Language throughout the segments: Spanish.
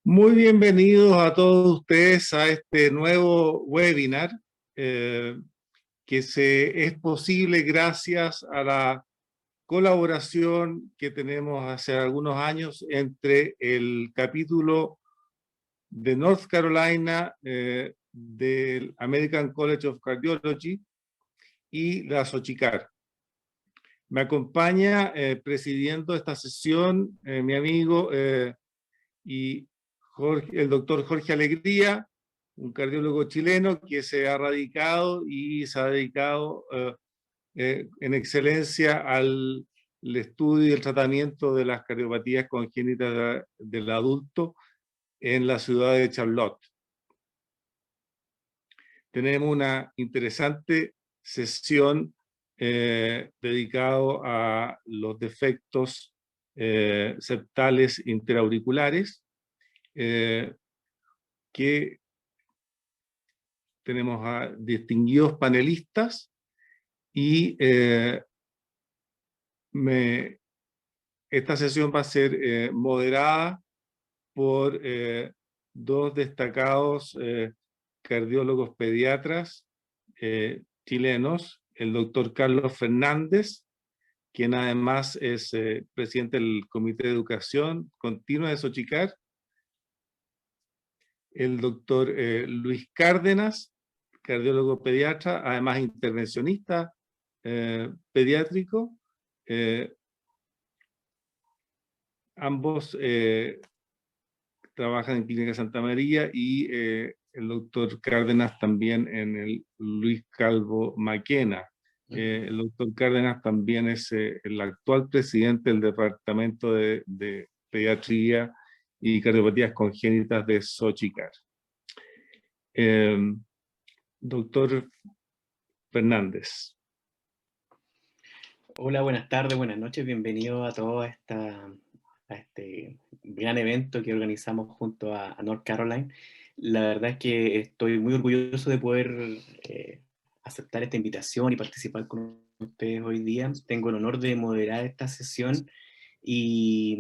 Muy bienvenidos a todos ustedes a este nuevo webinar eh, es posible gracias a la colaboración que tenemos hace algunos años entre el capítulo de North Carolina del American College of Cardiology y la Sochicar. Me acompaña presidiendo esta sesión mi amigo y el doctor Jorge Alegría, un cardiólogo chileno que se ha radicado y se ha dedicado en excelencia al estudio y el tratamiento de las cardiopatías congénitas del adulto en la ciudad de Charlotte. Tenemos una interesante sesión dedicado a los defectos septales interauriculares, que tenemos a distinguidos panelistas y esta sesión va a ser moderada por dos destacados cardiólogos pediatras chilenos, el doctor Carlos Fernández, quien además es presidente del Comité de Educación Continua de Sochicar, el doctor Luis Cárdenas, cardiólogo pediatra, además intervencionista pediátrico. Ambos trabajan en Clínica Santa María y el doctor Cárdenas también en el Luis Calvo Maquena. El doctor Cárdenas también es el actual presidente del Departamento de Pediatría y Cardiopatías Congénitas de Sochicar. Doctor Fernández. Hola, buenas tardes, buenas noches, bienvenido a todo a este gran evento que organizamos junto a North Carolina. La verdad es que estoy muy orgulloso de poder aceptar esta invitación y participar con ustedes hoy día. Tengo el honor de moderar esta sesión y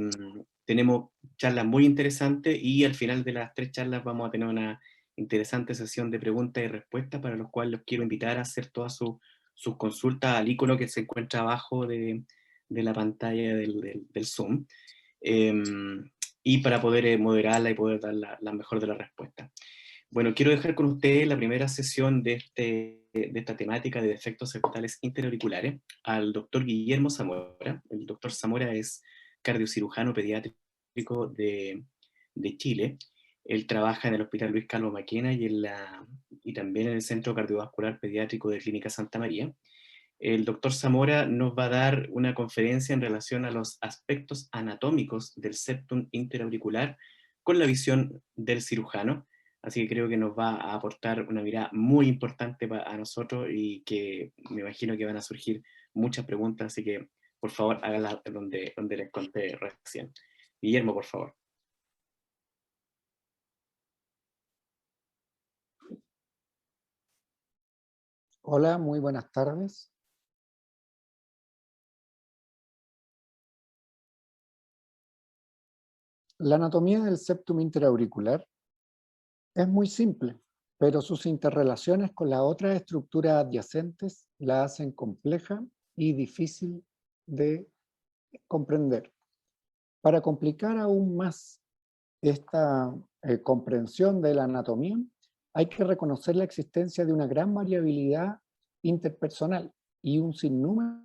tenemos charlas muy interesantes, y al final de las 3 charlas vamos a tener una interesante sesión de preguntas y respuestas, para los cuales los quiero invitar a hacer todas sus consultas al icono que se encuentra abajo de la pantalla del Zoom, y para poder moderarla y poder dar la mejor de las respuestas. Bueno, quiero dejar con ustedes la primera sesión de esta temática de defectos septales interauriculares al doctor Guillermo Zamora. El doctor Zamora es cardiocirujano pediátrico de Chile. Él trabaja en el Hospital Luis Calvo Maquena y también en el Centro Cardiovascular Pediátrico de Clínica Santa María. El doctor Zamora nos va a dar una conferencia en relación a los aspectos anatómicos del septum interauricular con la visión del cirujano. Así que creo que nos va a aportar una mirada muy importante a nosotros, y que me imagino que van a surgir muchas preguntas, así que por favor háganlas donde les conté recién. Guillermo, por favor. Hola, muy buenas tardes. La anatomía del septum interauricular es muy simple, pero sus interrelaciones con las otras estructuras adyacentes la hacen compleja y difícil de comprender. Para complicar aún más esta comprensión de la anatomía, hay que reconocer la existencia de una gran variabilidad interpersonal y un sinnúmero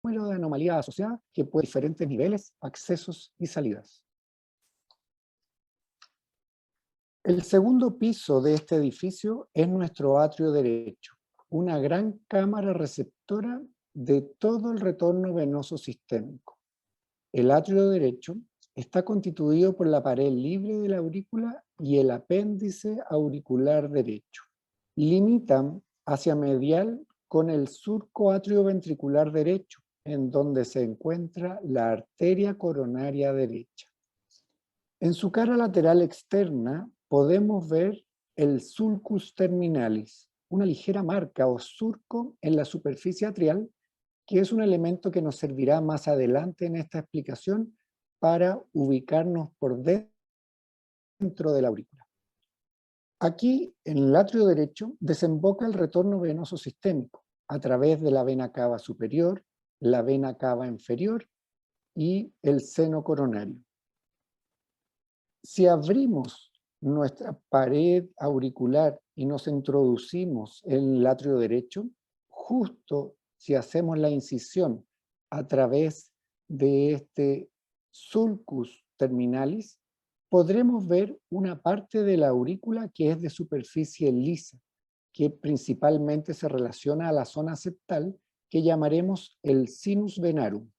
de anomalías asociadas que pueden diferentes niveles, accesos y salidas. El segundo piso de este edificio es nuestro atrio derecho, una gran cámara receptora de todo el retorno venoso sistémico. El atrio derecho está constituido por la pared libre de la aurícula y el apéndice auricular derecho. Limitan hacia medial con el surco atrioventricular derecho, en donde se encuentra la arteria coronaria derecha. En su cara lateral externa podemos ver el sulcus terminalis, una ligera marca o surco en la superficie atrial, que es un elemento que nos servirá más adelante en esta explicación para ubicarnos por dentro de la aurícula. Aquí, en el atrio derecho, desemboca el retorno venoso sistémico a través de la vena cava superior, la vena cava inferior y el seno coronario. Si abrimos nuestra pared auricular y nos introducimos en el atrio derecho, justo si hacemos la incisión a través de este sulcus terminalis, podremos ver una parte de la aurícula que es de superficie lisa, que principalmente se relaciona a la zona septal, que llamaremos el sinus venarum.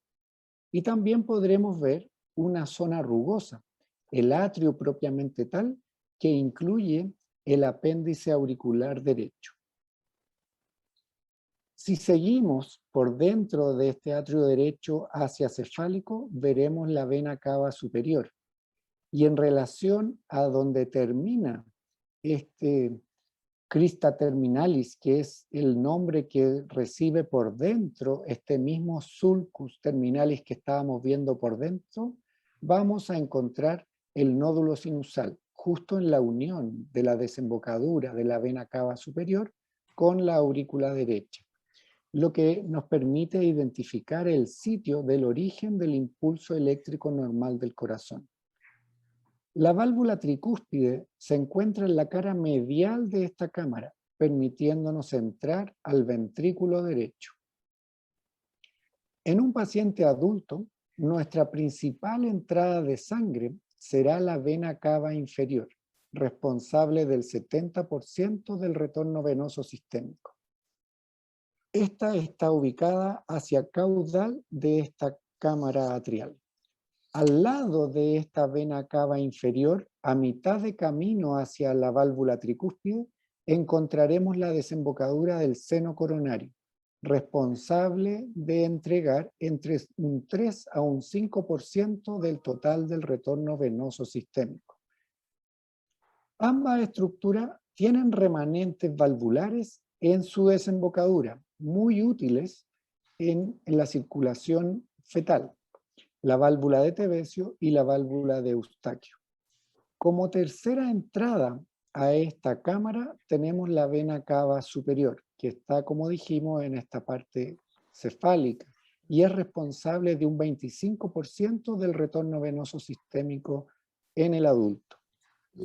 Y también podremos ver una zona rugosa, el atrio propiamente tal, que incluye el apéndice auricular derecho. Si seguimos por dentro de este atrio derecho hacia cefálico, veremos la vena cava superior. Y en relación a donde termina este crista terminalis, que es el nombre que recibe por dentro este mismo sulcus terminalis que estábamos viendo por dentro, vamos a encontrar el nódulo sinusal, justo en la unión de la desembocadura de la vena cava superior con la aurícula derecha, lo que nos permite identificar el sitio del origen del impulso eléctrico normal del corazón. La válvula tricúspide se encuentra en la cara medial de esta cámara, permitiéndonos entrar al ventrículo derecho. En un paciente adulto, nuestra principal entrada de sangre será la vena cava inferior, responsable del 70% del retorno venoso sistémico. Esta está ubicada hacia caudal de esta cámara atrial. Al lado de esta vena cava inferior, a mitad de camino hacia la válvula tricúspide, encontraremos la desembocadura del seno coronario, responsable de entregar entre un 3 a un 5% del total del retorno venoso sistémico. Ambas estructuras tienen remanentes valvulares en su desembocadura, muy útiles en la circulación fetal, la válvula de Tevesio y la válvula de Eustaquio. Como tercera entrada a esta cámara tenemos la vena cava superior, que está, como dijimos, en esta parte cefálica y es responsable de un 25% del retorno venoso sistémico en el adulto,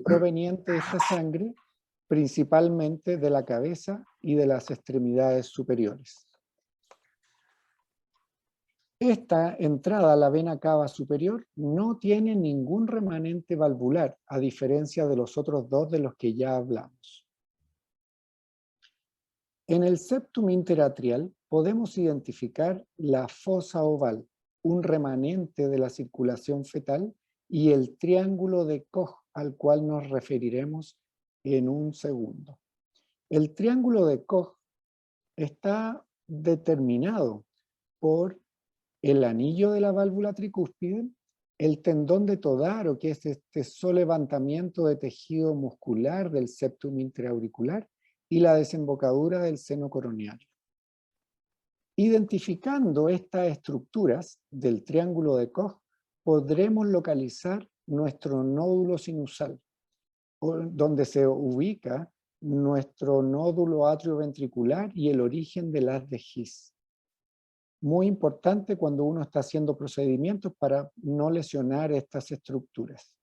proveniente de esta sangre principalmente de la cabeza y de las extremidades superiores. Esta entrada a la vena cava superior no tiene ningún remanente valvular, a diferencia de los otros dos de los que ya hablamos. En el septum interatrial podemos identificar la fosa oval, un remanente de la circulación fetal, y el triángulo de Koch, al cual nos referiremos en un segundo. El triángulo de Koch está determinado por el anillo de la válvula tricúspide, el tendón de Todaro, que es este solevantamiento de tejido muscular del septum intraauricular, y la desembocadura del seno coronario. Identificando estas estructuras del triángulo de Koch, podremos localizar nuestro nódulo sinusal, donde se ubica nuestro nódulo atrioventricular y el origen del haz de His. Muy importante cuando uno está haciendo procedimientos para no lesionar estas estructuras.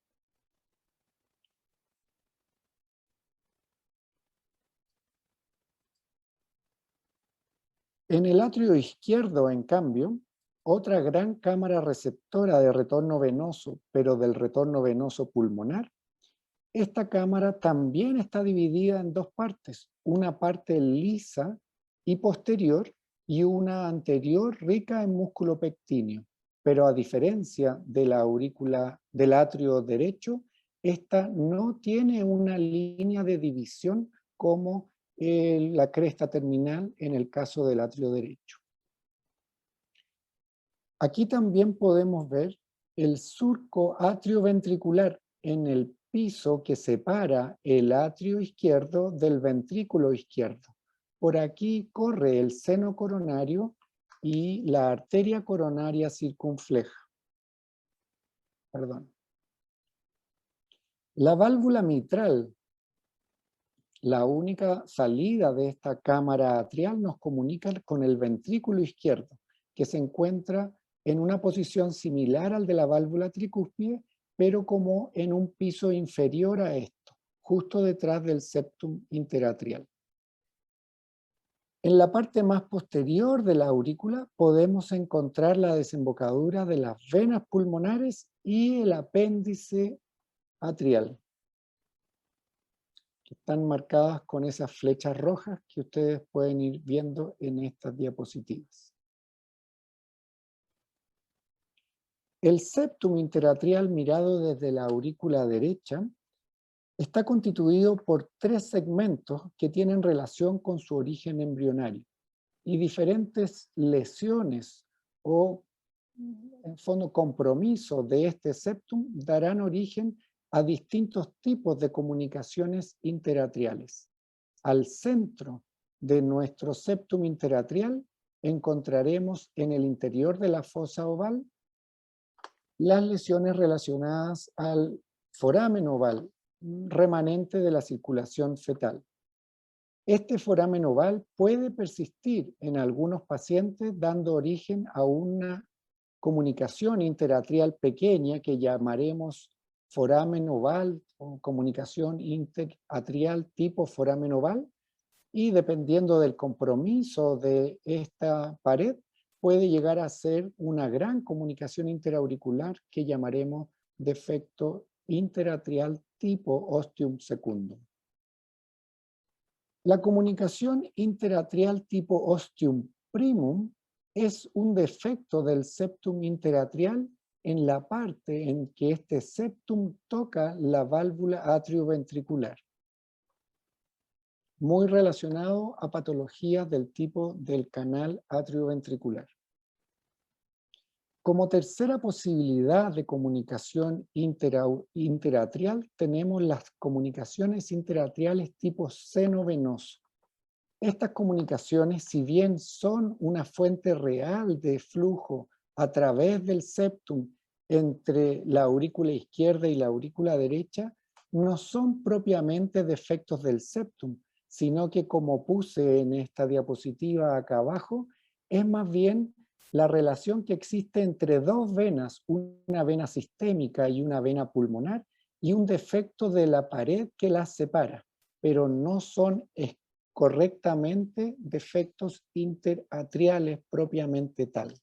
En el atrio izquierdo, en cambio, otra gran cámara receptora de retorno venoso, pero del retorno venoso pulmonar, esta cámara también está dividida en dos partes, una parte lisa y posterior y una anterior rica en músculo pectíneo, pero a diferencia de la aurícula del atrio derecho, esta no tiene una línea de división como la cresta terminal en el caso del atrio derecho. Aquí también podemos ver el surco atrioventricular en el piso que separa el atrio izquierdo del ventrículo izquierdo. Por aquí corre el seno coronario y la arteria coronaria circunfleja. Perdón. La válvula mitral, la única salida de esta cámara atrial, nos comunica con el ventrículo izquierdo, que se encuentra en una posición similar al de la válvula tricúspide, pero como en un piso inferior a esto, justo detrás del septum interatrial. En la parte más posterior de la aurícula podemos encontrar la desembocadura de las venas pulmonares y el apéndice atrial, que están marcadas con esas flechas rojas que ustedes pueden ir viendo en estas diapositivas. El septum interatrial mirado desde la aurícula derecha está constituido por 3 segmentos que tienen relación con su origen embrionario y diferentes lesiones o, en fondo, compromisos de este septum darán origen a distintos tipos de comunicaciones interatriales. Al centro de nuestro septum interatrial encontraremos en el interior de la fosa oval las lesiones relacionadas al foramen oval, remanente de la circulación fetal. Este foramen oval puede persistir en algunos pacientes dando origen a una comunicación interatrial pequeña que llamaremos foramen oval o comunicación interatrial tipo foramen oval, y dependiendo del compromiso de esta pared puede llegar a ser una gran comunicación interauricular que llamaremos defecto interatrial tipo ostium secundum. La comunicación interatrial tipo ostium primum es un defecto del septum interatrial en la parte en que este septum toca la válvula atrioventricular, muy relacionado a patologías del tipo del canal atrioventricular. Como tercera posibilidad de comunicación interatrial tenemos las comunicaciones interatriales tipo seno venoso. Estas comunicaciones, si bien son una fuente real de flujo a través del septum entre la aurícula izquierda y la aurícula derecha, no son propiamente defectos del septum, sino que, como puse en esta diapositiva acá abajo, es más bien la relación que existe entre 2 venas, una vena sistémica y una vena pulmonar, y un defecto de la pared que las separa, pero no son correctamente defectos interatriales propiamente tal.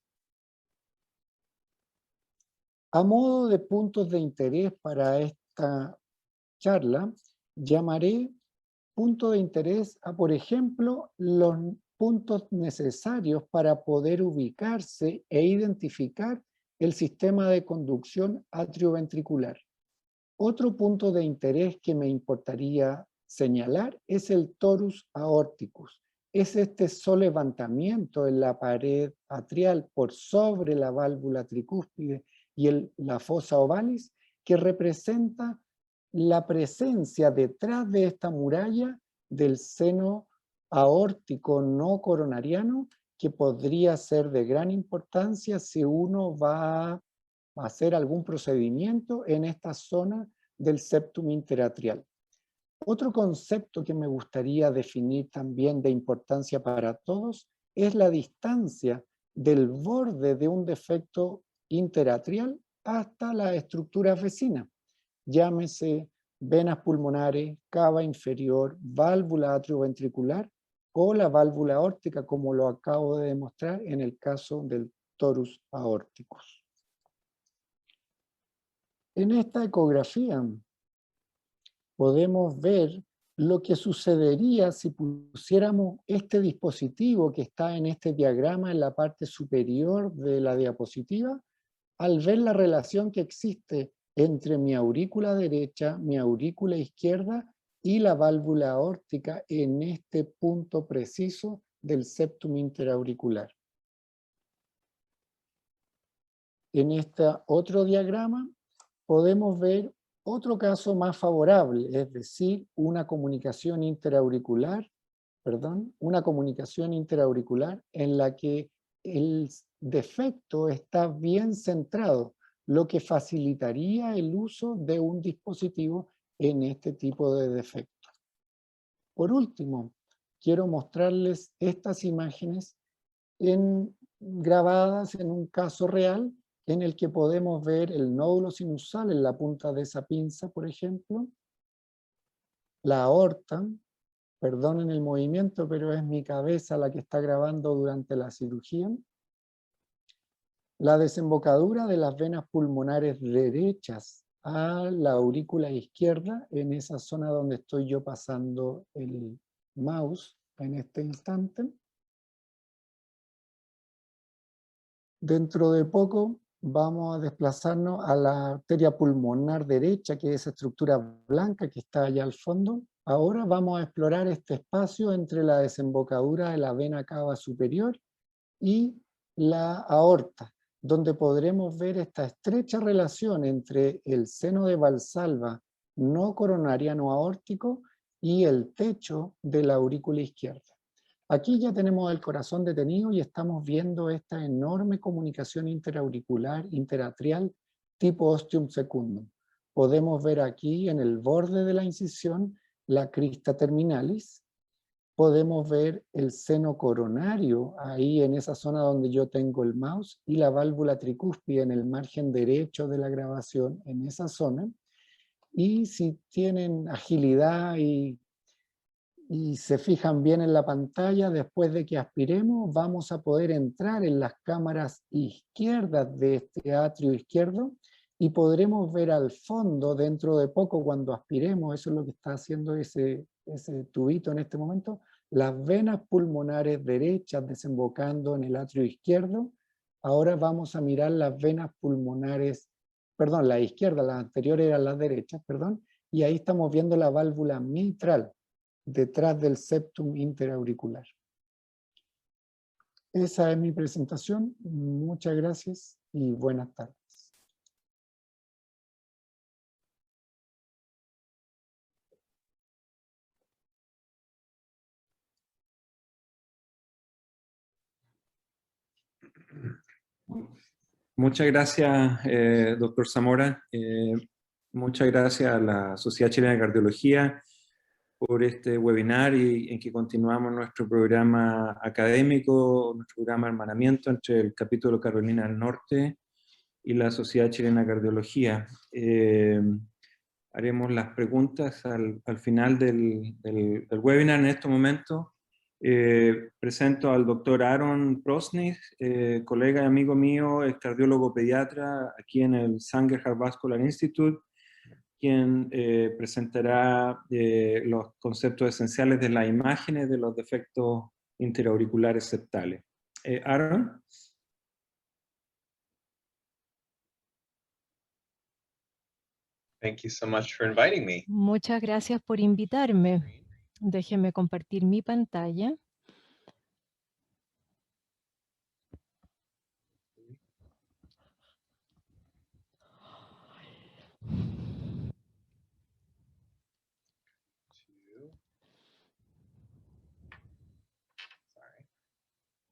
A modo de puntos de interés para esta charla, llamaré punto de interés a, por ejemplo, los puntos necesarios para poder ubicarse e identificar el sistema de conducción atrioventricular. Otro punto de interés que me importaría señalar es el torus aórticus. Es este solevantamiento en la pared atrial por sobre la válvula tricúspide y la fosa ovalis que representa la presencia detrás de esta muralla del seno aórtico no coronariano, que podría ser de gran importancia si uno va a hacer algún procedimiento en esta zona del septum interatrial. Otro concepto que me gustaría definir también de importancia para todos es la distancia del borde de un defecto interatrial hasta la estructura vecina. Llámese venas pulmonares, cava inferior, válvula atrioventricular o la válvula aórtica, como lo acabo de demostrar en el caso del torus aórticus. En esta ecografía podemos ver lo que sucedería si pusiéramos este dispositivo que está en este diagrama en la parte superior de la diapositiva, al ver la relación que existe entre mi aurícula derecha, mi aurícula izquierda y la válvula aórtica en este punto preciso del septum interauricular. En este otro diagrama podemos ver otro caso más favorable, es decir, una comunicación interauricular en la que el defecto está bien centrado, lo que facilitaría el uso de un dispositivo en este tipo de defecto. Por último, quiero mostrarles estas imágenes grabadas en un caso real en el que podemos ver el nódulo sinusal en la punta de esa pinza, por ejemplo, la aorta. Perdonen el movimiento, pero es mi cabeza la que está grabando durante la cirugía. La desembocadura de las venas pulmonares derechas a la aurícula izquierda, en esa zona donde estoy yo pasando el mouse en este instante. Dentro de poco vamos a desplazarnos a la arteria pulmonar derecha, que es esa estructura blanca que está allá al fondo. Ahora vamos a explorar este espacio entre la desembocadura de la vena cava superior y la aorta, donde podremos ver esta estrecha relación entre el seno de Valsalva no coronariano aórtico y el techo de la aurícula izquierda. Aquí ya tenemos el corazón detenido y estamos viendo esta enorme comunicación interauricular, interatrial, tipo ostium secundum. Podemos ver aquí en el borde de la incisión la crista terminalis. Podemos ver el seno coronario, ahí en esa zona donde yo tengo el mouse, y la válvula tricúspide en el margen derecho de la grabación, en esa zona. Y si tienen agilidad y se fijan bien en la pantalla, después de que aspiremos, vamos a poder entrar en las cámaras izquierdas de este atrio izquierdo y podremos ver al fondo, dentro de poco, cuando aspiremos, eso es lo que está haciendo ese tubito en este momento, las venas pulmonares derechas desembocando en el atrio izquierdo. Ahora vamos a mirar las venas pulmonares, perdón, la izquierda, las anteriores eran las derechas, perdón, y ahí estamos viendo la válvula mitral detrás del septum interauricular. Esa es mi presentación. Muchas gracias y buenas tardes. Muchas gracias, doctor Zamora. Muchas gracias a la Sociedad Chilena de Cardiología por este webinar y en que continuamos nuestro programa académico, nuestro programa de hermanamiento entre el capítulo Carolina del Norte y la Sociedad Chilena de Cardiología. Haremos las preguntas al final del webinar. En este momento presento al doctor Aaron Prosnich, colega y amigo mío, es cardiólogo pediatra aquí en el Sanger Heart Vascular Institute, quien presentará los conceptos esenciales de las imágenes de los defectos interauriculares septales. Aaron. Thank you so much for inviting me. Muchas gracias por invitarme. Déjeme compartir mi pantalla.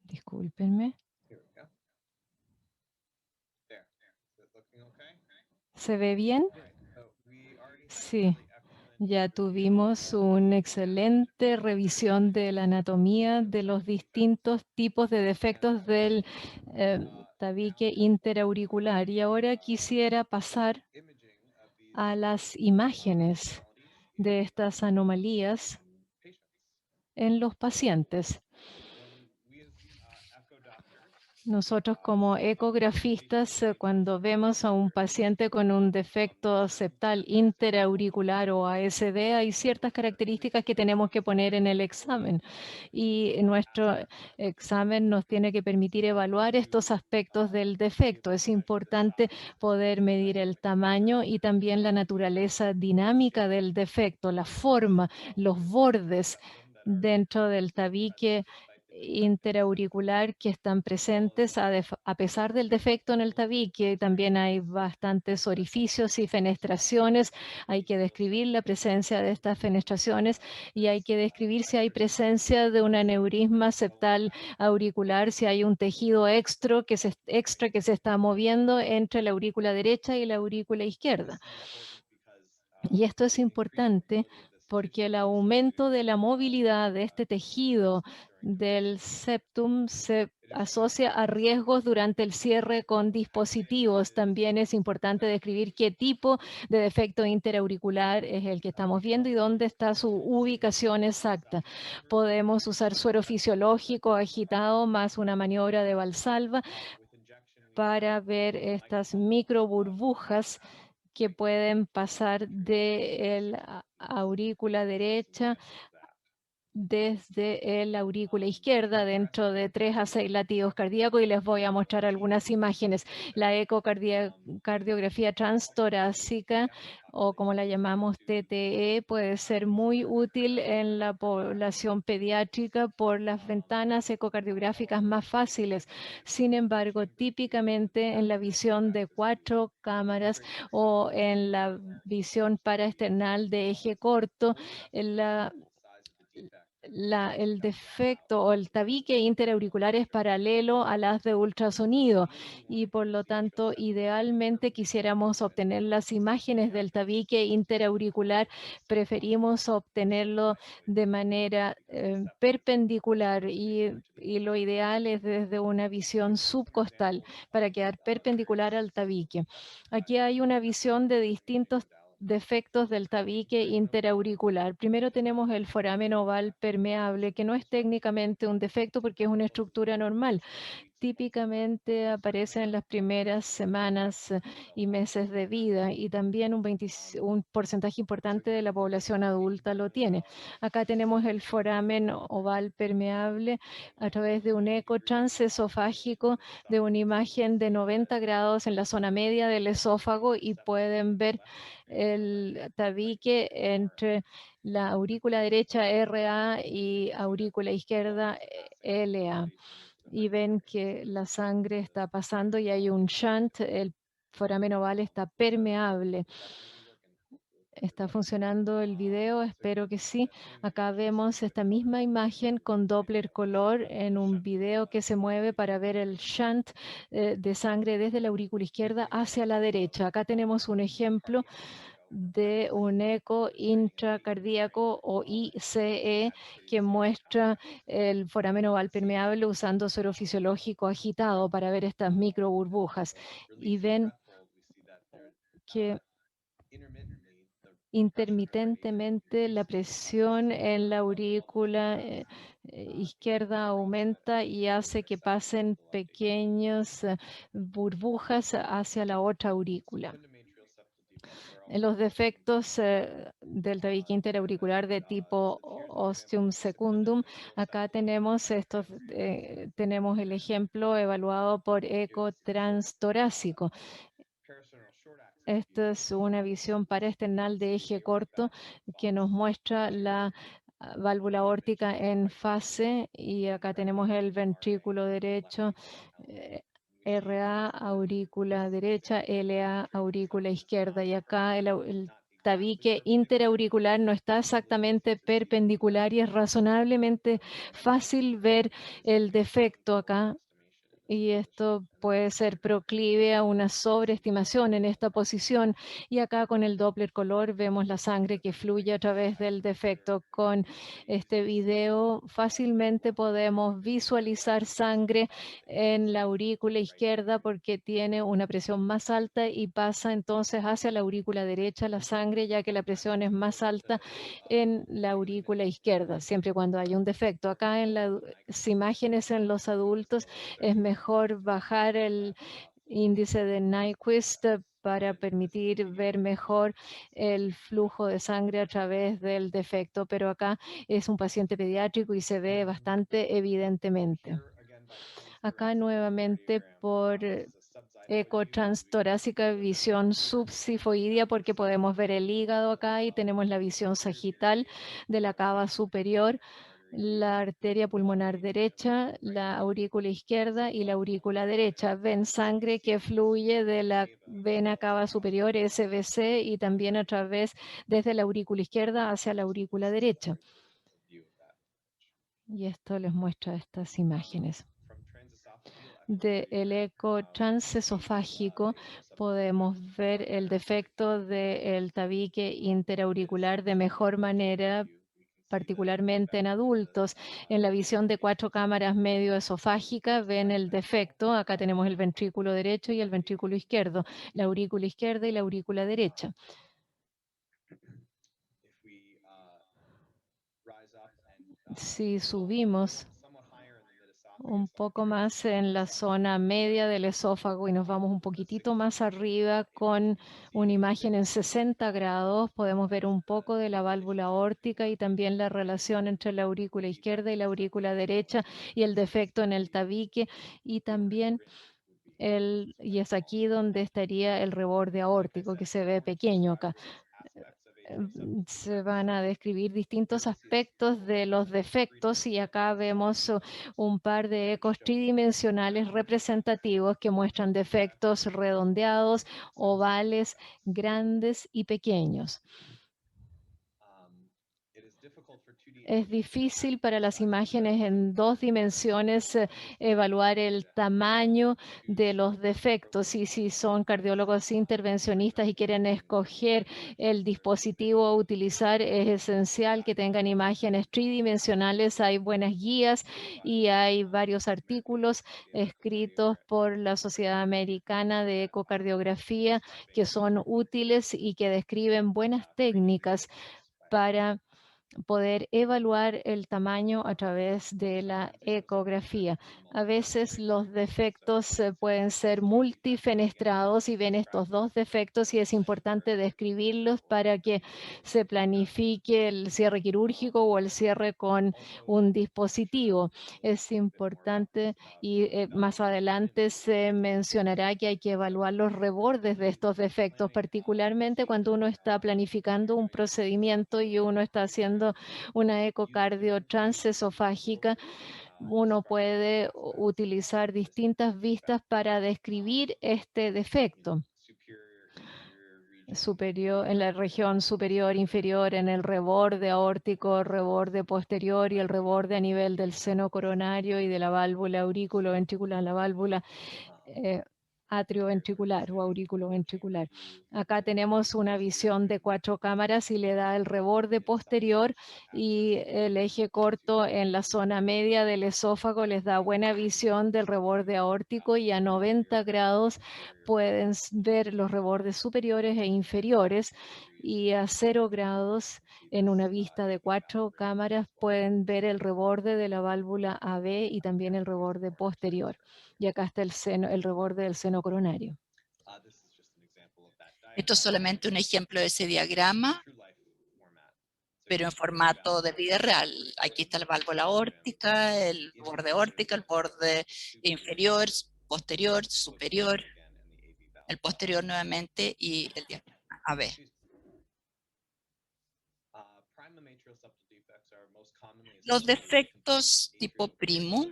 Discúlpenme. ¿Se ve bien? Sí. Ya tuvimos una excelente revisión de la anatomía de los distintos tipos de defectos del tabique interauricular. Y ahora quisiera pasar a las imágenes de estas anomalías en los pacientes. Nosotros como ecografistas, cuando vemos a un paciente con un defecto septal interauricular o ASD, hay ciertas características que tenemos que poner en el examen. Y nuestro examen nos tiene que permitir evaluar estos aspectos del defecto. Es importante poder medir el tamaño y también la naturaleza dinámica del defecto, la forma, los bordes dentro del tabique interauricular que están presentes a pesar del defecto en el tabique. También hay bastantes orificios y fenestraciones. Hay que describir la presencia de estas fenestraciones y hay que describir si hay presencia de un aneurisma septal auricular, si hay un tejido extra que se está moviendo entre la aurícula derecha y la aurícula izquierda. Y esto es importante porque el aumento de la movilidad de este tejido del septum se asocia a riesgos durante el cierre con dispositivos. También es importante describir qué tipo de defecto interauricular es el que estamos viendo y dónde está su ubicación exacta. Podemos usar suero fisiológico agitado más una maniobra de Valsalva para ver estas microburbujas que pueden pasar de la aurícula derecha desde la aurícula izquierda dentro de 3 a 6 latidos cardíacos, y les voy a mostrar algunas imágenes. La ecocardiografía transtorácica, o como la llamamos TTE, puede ser muy útil en la población pediátrica por las ventanas ecocardiográficas más fáciles. Sin embargo, típicamente en la visión de 4 cámaras o en la visión paraesternal de eje corto, el defecto o el tabique interauricular es paralelo a las de ultrasonido y por lo tanto idealmente quisiéramos obtener las imágenes del tabique interauricular. Preferimos obtenerlo de manera perpendicular y lo ideal es desde una visión subcostal para quedar perpendicular al tabique. Aquí hay una visión de distintos defectos del tabique interauricular. Primero tenemos el foramen oval permeable, que no es técnicamente un defecto porque es una estructura normal. Típicamente aparece en las primeras semanas y meses de vida y también un porcentaje importante de la población adulta lo tiene. Acá tenemos el foramen oval permeable a través de un eco transesofágico de una imagen de 90 grados en la zona media del esófago y pueden ver el tabique entre la aurícula derecha RA y aurícula izquierda LA. Y ven que la sangre está pasando y hay un shunt, el foramen oval está permeable. ¿Está funcionando el video? Espero que sí. Acá vemos esta misma imagen con Doppler color en un video que se mueve para ver el shunt de sangre desde la aurícula izquierda hacia la derecha. Acá tenemos un ejemplo de un eco intracardíaco o ICE que muestra el foramen oval permeable usando suero fisiológico agitado para ver estas microburbujas. Y ven que intermitentemente la presión en la aurícula izquierda aumenta y hace que pasen pequeñas burbujas hacia la otra aurícula. Los defectos del tabique interauricular de tipo ostium secundum, acá tenemos tenemos el ejemplo evaluado por eco transtorácico. Esta es una visión paraesternal de eje corto que nos muestra la válvula aórtica en fase y acá tenemos el ventrículo derecho, RA, aurícula derecha, LA, aurícula izquierda, y acá el tabique interauricular no está exactamente perpendicular y es razonablemente fácil ver el defecto acá. Y esto puede ser proclive a una sobreestimación en esta posición. Y acá con el Doppler color vemos la sangre que fluye a través del defecto. Con este video fácilmente podemos visualizar sangre en la aurícula izquierda porque tiene una presión más alta y pasa entonces hacia la aurícula derecha la sangre, ya que la presión es más alta en la aurícula izquierda, siempre y cuando haya un defecto. Acá en las imágenes en los adultos es mejor bajar el índice de Nyquist para permitir ver mejor el flujo de sangre a través del defecto, pero acá es un paciente pediátrico y se ve bastante evidentemente. Acá nuevamente por eco transtorácica, visión subsifoidea, porque podemos ver el hígado acá y tenemos la visión sagital de la cava superior. la arteria pulmonar derecha, la aurícula izquierda y la aurícula derecha. Ven sangre que fluye de la vena cava superior, SVC, y también a través desde la aurícula izquierda hacia la aurícula derecha. Y esto les muestra estas imágenes. Del eco transesofágico podemos ver el defecto del tabique interauricular de mejor manera, particularmente en adultos. En la visión de 4 cámaras medioesofágicas ven el defecto. Acá tenemos el ventrículo derecho y el ventrículo izquierdo, la aurícula izquierda y la aurícula derecha. Si subimos un poco más en la zona media del esófago y nos vamos un poquitito más arriba con una imagen en 60 grados, podemos ver un poco de la válvula aórtica y también la relación entre la aurícula izquierda y la aurícula derecha y el defecto en el tabique y también y es aquí donde estaría el reborde aórtico que se ve pequeño acá. Se van a describir distintos aspectos de los defectos y acá vemos un par de ecos tridimensionales representativos que muestran defectos redondeados, ovales, grandes y pequeños. Es difícil para las imágenes en 2 dimensiones evaluar el tamaño de los defectos, y si son cardiólogos intervencionistas y quieren escoger el dispositivo a utilizar, es esencial que tengan imágenes tridimensionales. Hay buenas guías y hay varios artículos escritos por la Sociedad Americana de Ecocardiografía que son útiles y que describen buenas técnicas para poder evaluar el tamaño a través de la ecografía. A veces los defectos pueden ser multifenestrados y ven estos 2 defectos y es importante describirlos para que se planifique el cierre quirúrgico o el cierre con un dispositivo. Es importante y más adelante se mencionará que hay que evaluar los rebordes de estos defectos, particularmente cuando uno está planificando un procedimiento y uno está haciendo una ecocardio transesofágica. Uno puede utilizar distintas vistas para describir este defecto. Superior, en la región superior, inferior, en el reborde aórtico, reborde posterior y el reborde a nivel del seno coronario y de la válvula aurículo-ventricular, la válvula atrioventricular o auriculoventricular. Acá tenemos una visión de 4 cámaras y le da el reborde posterior y el eje corto en la zona media del esófago les da buena visión del reborde aórtico, y a 90 grados pueden ver los rebordes superiores e inferiores, y a 0 grados en una vista de 4 cámaras pueden ver el reborde de la válvula AB y también el reborde posterior. Y acá está el reborde del seno coronario. Esto es solamente un ejemplo de ese diagrama, pero en formato de vida real. Aquí está la válvula aórtica, el borde aórtico, el borde inferior, posterior, superior, el posterior nuevamente y el diagrama AB. Los defectos tipo primo,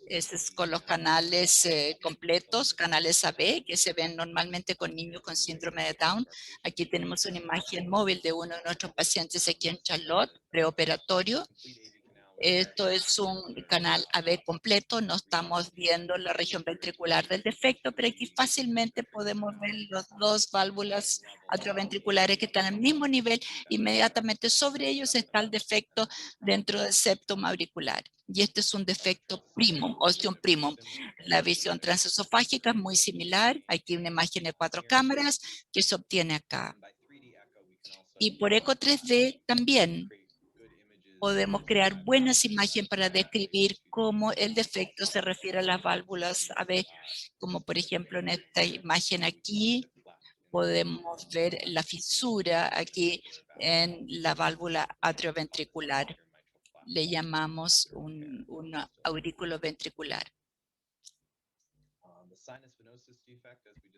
ese es con los canales completos, canales AB, que se ven normalmente con niños con síndrome de Down. Aquí tenemos una imagen móvil de uno de nuestros pacientes aquí en Charlotte, preoperatorio. Esto es un canal AB completo, no estamos viendo la región ventricular del defecto, pero aquí fácilmente podemos ver las 2 válvulas atrioventriculares que están al mismo nivel. Inmediatamente sobre ellos está el defecto dentro del septum auricular. Y este es un defecto primum, ostium primum. La visión transesofágica es muy similar. Aquí una imagen de 4 cámaras que se obtiene acá. Y por eco 3D también podemos crear buenas imágenes para describir cómo el defecto se refiere a las válvulas AB, como por ejemplo en esta imagen aquí, podemos ver la fisura aquí en la válvula atrioventricular. Le llamamos un aurículo ventricular.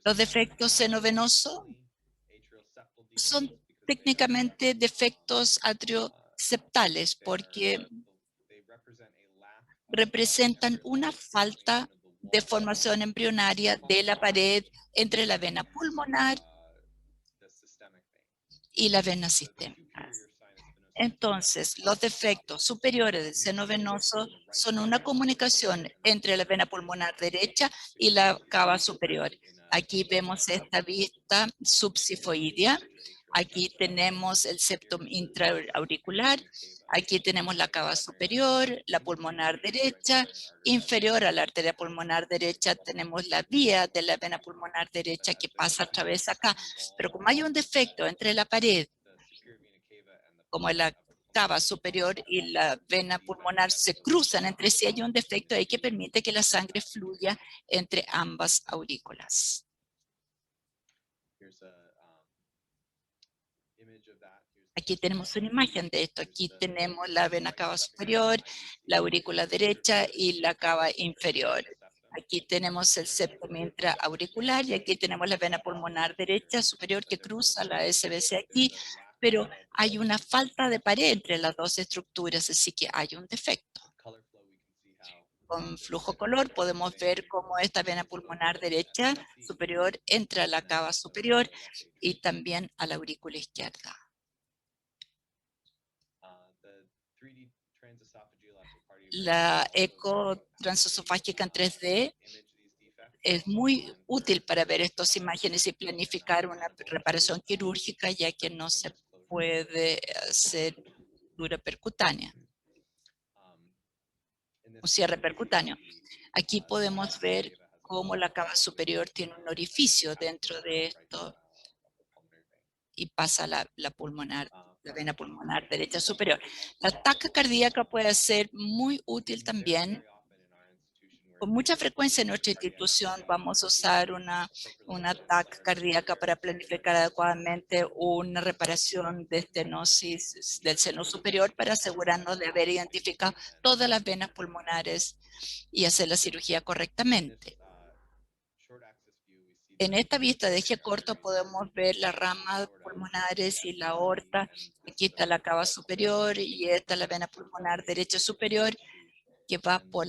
Los defectos senovenosos son técnicamente defectos atrioseptales porque representan una falta de formación embrionaria de la pared entre la vena pulmonar y la vena sistémica. Entonces, los defectos superiores del seno venoso son una comunicación entre la vena pulmonar derecha y la cava superior. Aquí vemos esta vista subsifoidea. Aquí tenemos el septum intraauricular. Aquí tenemos la cava superior, la pulmonar derecha. Inferior a la arteria pulmonar derecha tenemos la vía de la vena pulmonar derecha que pasa a través acá. Pero como hay un defecto entre la pared, como la cava superior y la vena pulmonar se cruzan entre sí, hay un defecto ahí que permite que la sangre fluya entre ambas aurículas. Aquí tenemos una imagen de esto. Aquí tenemos la vena cava superior, la aurícula derecha y la cava inferior. Aquí tenemos el septum intraauricular y aquí tenemos la vena pulmonar derecha superior que cruza la SBC aquí, pero hay una falta de pared entre las dos estructuras, así que hay un defecto. Con flujo color podemos ver cómo esta vena pulmonar derecha superior entra a la cava superior y también a la aurícula izquierda. La eco transesofágica en 3D es muy útil para ver estas imágenes y planificar una reparación quirúrgica, ya que no se puede hacer dura percutánea, un cierre percutáneo. Aquí podemos ver cómo la cava superior tiene un orificio dentro de esto y pasa la vena pulmonar derecha superior. La taca cardíaca puede ser muy útil también. Con mucha frecuencia en nuestra institución vamos a usar una TAC cardíaca para planificar adecuadamente una reparación de estenosis del seno superior para asegurarnos de haber identificado todas las venas pulmonares y hacer la cirugía correctamente. En esta vista de eje corto podemos ver las ramas pulmonares y la aorta. Aquí está la cava superior y esta es la vena pulmonar derecha superior que va por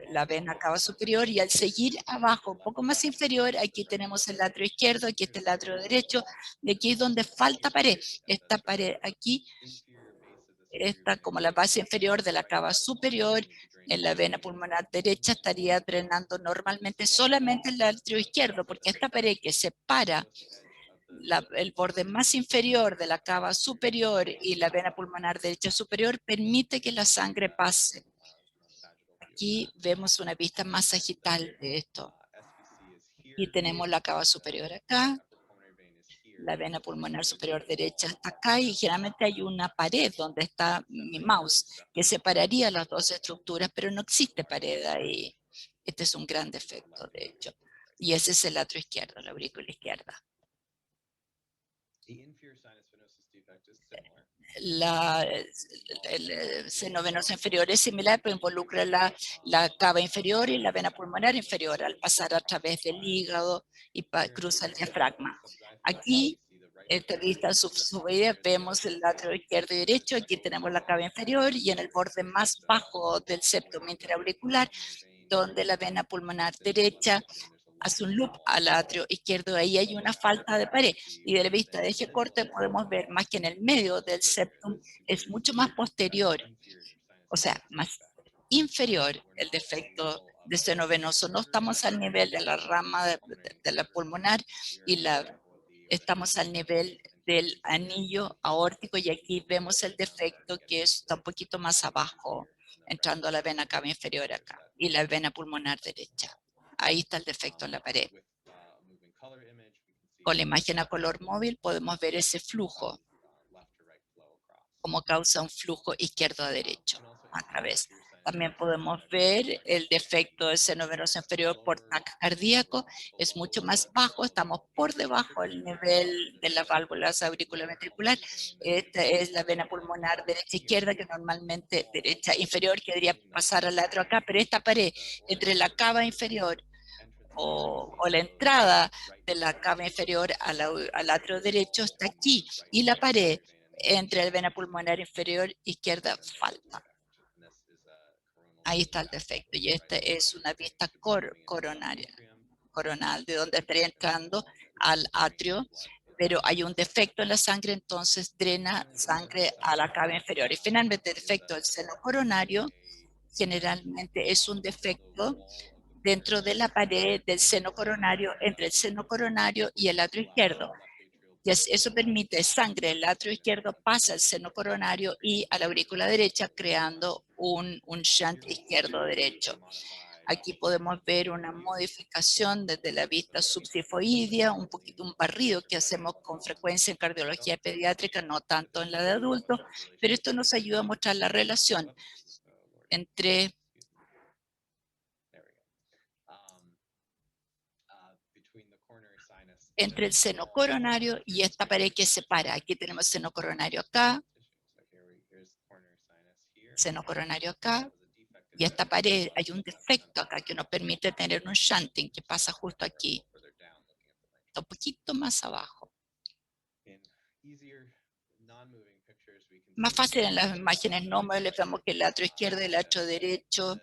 la vena cava superior, y al seguir abajo, un poco más inferior, aquí tenemos el atrio izquierdo, aquí está el atrio derecho, y aquí es donde falta pared. Esta pared aquí está como la base inferior de la cava superior. En la vena pulmonar derecha estaría drenando normalmente solamente el atrio izquierdo, porque esta pared que separa el borde más inferior de la cava superior y la vena pulmonar derecha superior permite que la sangre pase. Aquí vemos una vista más sagital de esto. Y tenemos la cava superior acá, la vena pulmonar superior derecha está acá, y generalmente hay una pared donde está mi mouse que separaría las dos estructuras, pero no existe pared ahí. Este es un gran defecto, de hecho. Y ese es el atrio izquierdo, la aurícula izquierda. El seno venoso inferior es similar, pero involucra la cava inferior y la vena pulmonar inferior al pasar a través del hígado y cruza el diafragma. Aquí, esta vista subsifoidea, vemos el atrio izquierdo y derecho. Aquí tenemos la cava inferior y en el borde más bajo del septum interauricular, donde la vena pulmonar derecha hace un loop al atrio izquierdo. Ahí hay una falta de pared, y de la vista de eje corto podemos ver más que en el medio del septum es mucho más posterior, o sea, más inferior el defecto de seno venoso. No estamos al nivel de la rama de la pulmonar y estamos al nivel del anillo aórtico, y aquí vemos el defecto que está un poquito más abajo, entrando a la vena cava inferior acá y la vena pulmonar derecha. Ahí está el defecto en la pared. Con la imagen a color móvil podemos ver ese flujo, como causa un flujo izquierdo a derecho a través. También podemos ver el defecto del seno venoso inferior por TAC cardíaco. Es mucho más bajo, estamos por debajo del nivel de las válvulas auriculoventricular. Esta es la vena pulmonar derecha-izquierda, que normalmente derecha inferior, que debería pasar al atrio acá, pero esta pared entre la cava inferior o la entrada de la cava inferior al atrio derecho está aquí, y la pared entre la vena pulmonar inferior izquierda falta. Ahí está el defecto y esta es una vista coronal, de donde estaría entrando al atrio, pero hay un defecto en la sangre, entonces drena sangre a la cava inferior. Y finalmente el defecto del seno coronario generalmente es un defecto dentro de la pared del seno coronario, entre el seno coronario y el atrio izquierdo. Y eso permite sangre del atrio izquierdo pasa al seno coronario y a la aurícula derecha, creando un shunt izquierdo-derecho. Aquí podemos ver una modificación desde la vista subsifoidea, un poquito un barrido que hacemos con frecuencia en cardiología pediátrica, no tanto en la de adultos, pero esto nos ayuda a mostrar la relación entre el seno coronario y esta pared que separa. Aquí tenemos seno coronario acá, seno coronario acá, y esta pared, hay un defecto acá que nos permite tener un shunting que pasa justo aquí, un poquito más abajo. Más fácil en las imágenes no móviles, vemos que el atrio izquierdo y el atrio derecho,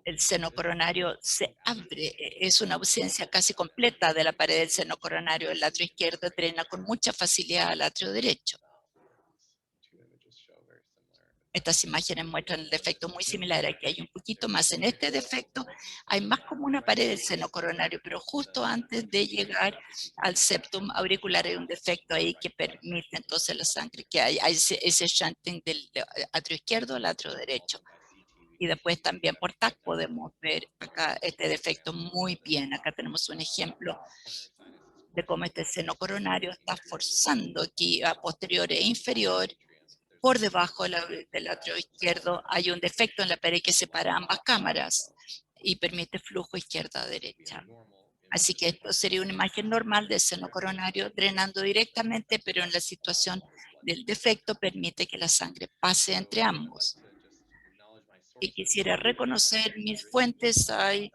el seno coronario se abre, es una ausencia casi completa de la pared del seno coronario. El atrio izquierdo drena con mucha facilidad al atrio derecho. Estas imágenes muestran el defecto muy similar. Aquí hay un poquito más. En este defecto hay más como una pared del seno coronario, pero justo antes de llegar al septum auricular hay un defecto ahí que permite entonces la sangre, que hay ese shunting del atrio izquierdo al atrio derecho. Y después también por TAC podemos ver acá este defecto muy bien. Acá tenemos un ejemplo de cómo este seno coronario está forzando aquí a posterior e inferior. Por debajo del atrio izquierdo hay un defecto en la pared que separa ambas cámaras y permite flujo izquierda-derecha. Así que esto sería una imagen normal del seno coronario drenando directamente, pero en la situación del defecto permite que la sangre pase entre ambos. Y quisiera reconocer mis fuentes. Hay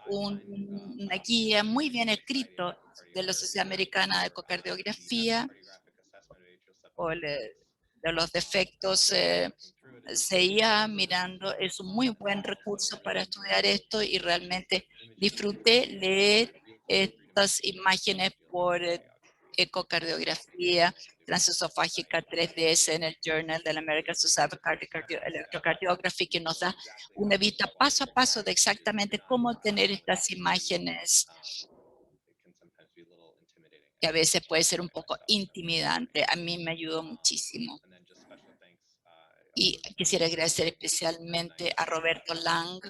una guía muy bien escrito de la Sociedad Americana de Ecocardiografía o de los defectos CIA mirando. Es un muy buen recurso para estudiar esto y realmente disfruté leer estas imágenes por ecocardiografía transesofágica 3DS en el Journal de la American Society of Electrocardiography, que nos da una vista paso a paso de exactamente cómo tener estas imágenes, que a veces puede ser un poco intimidante. A mí me ayudó muchísimo. Y quisiera agradecer especialmente a Roberto Lang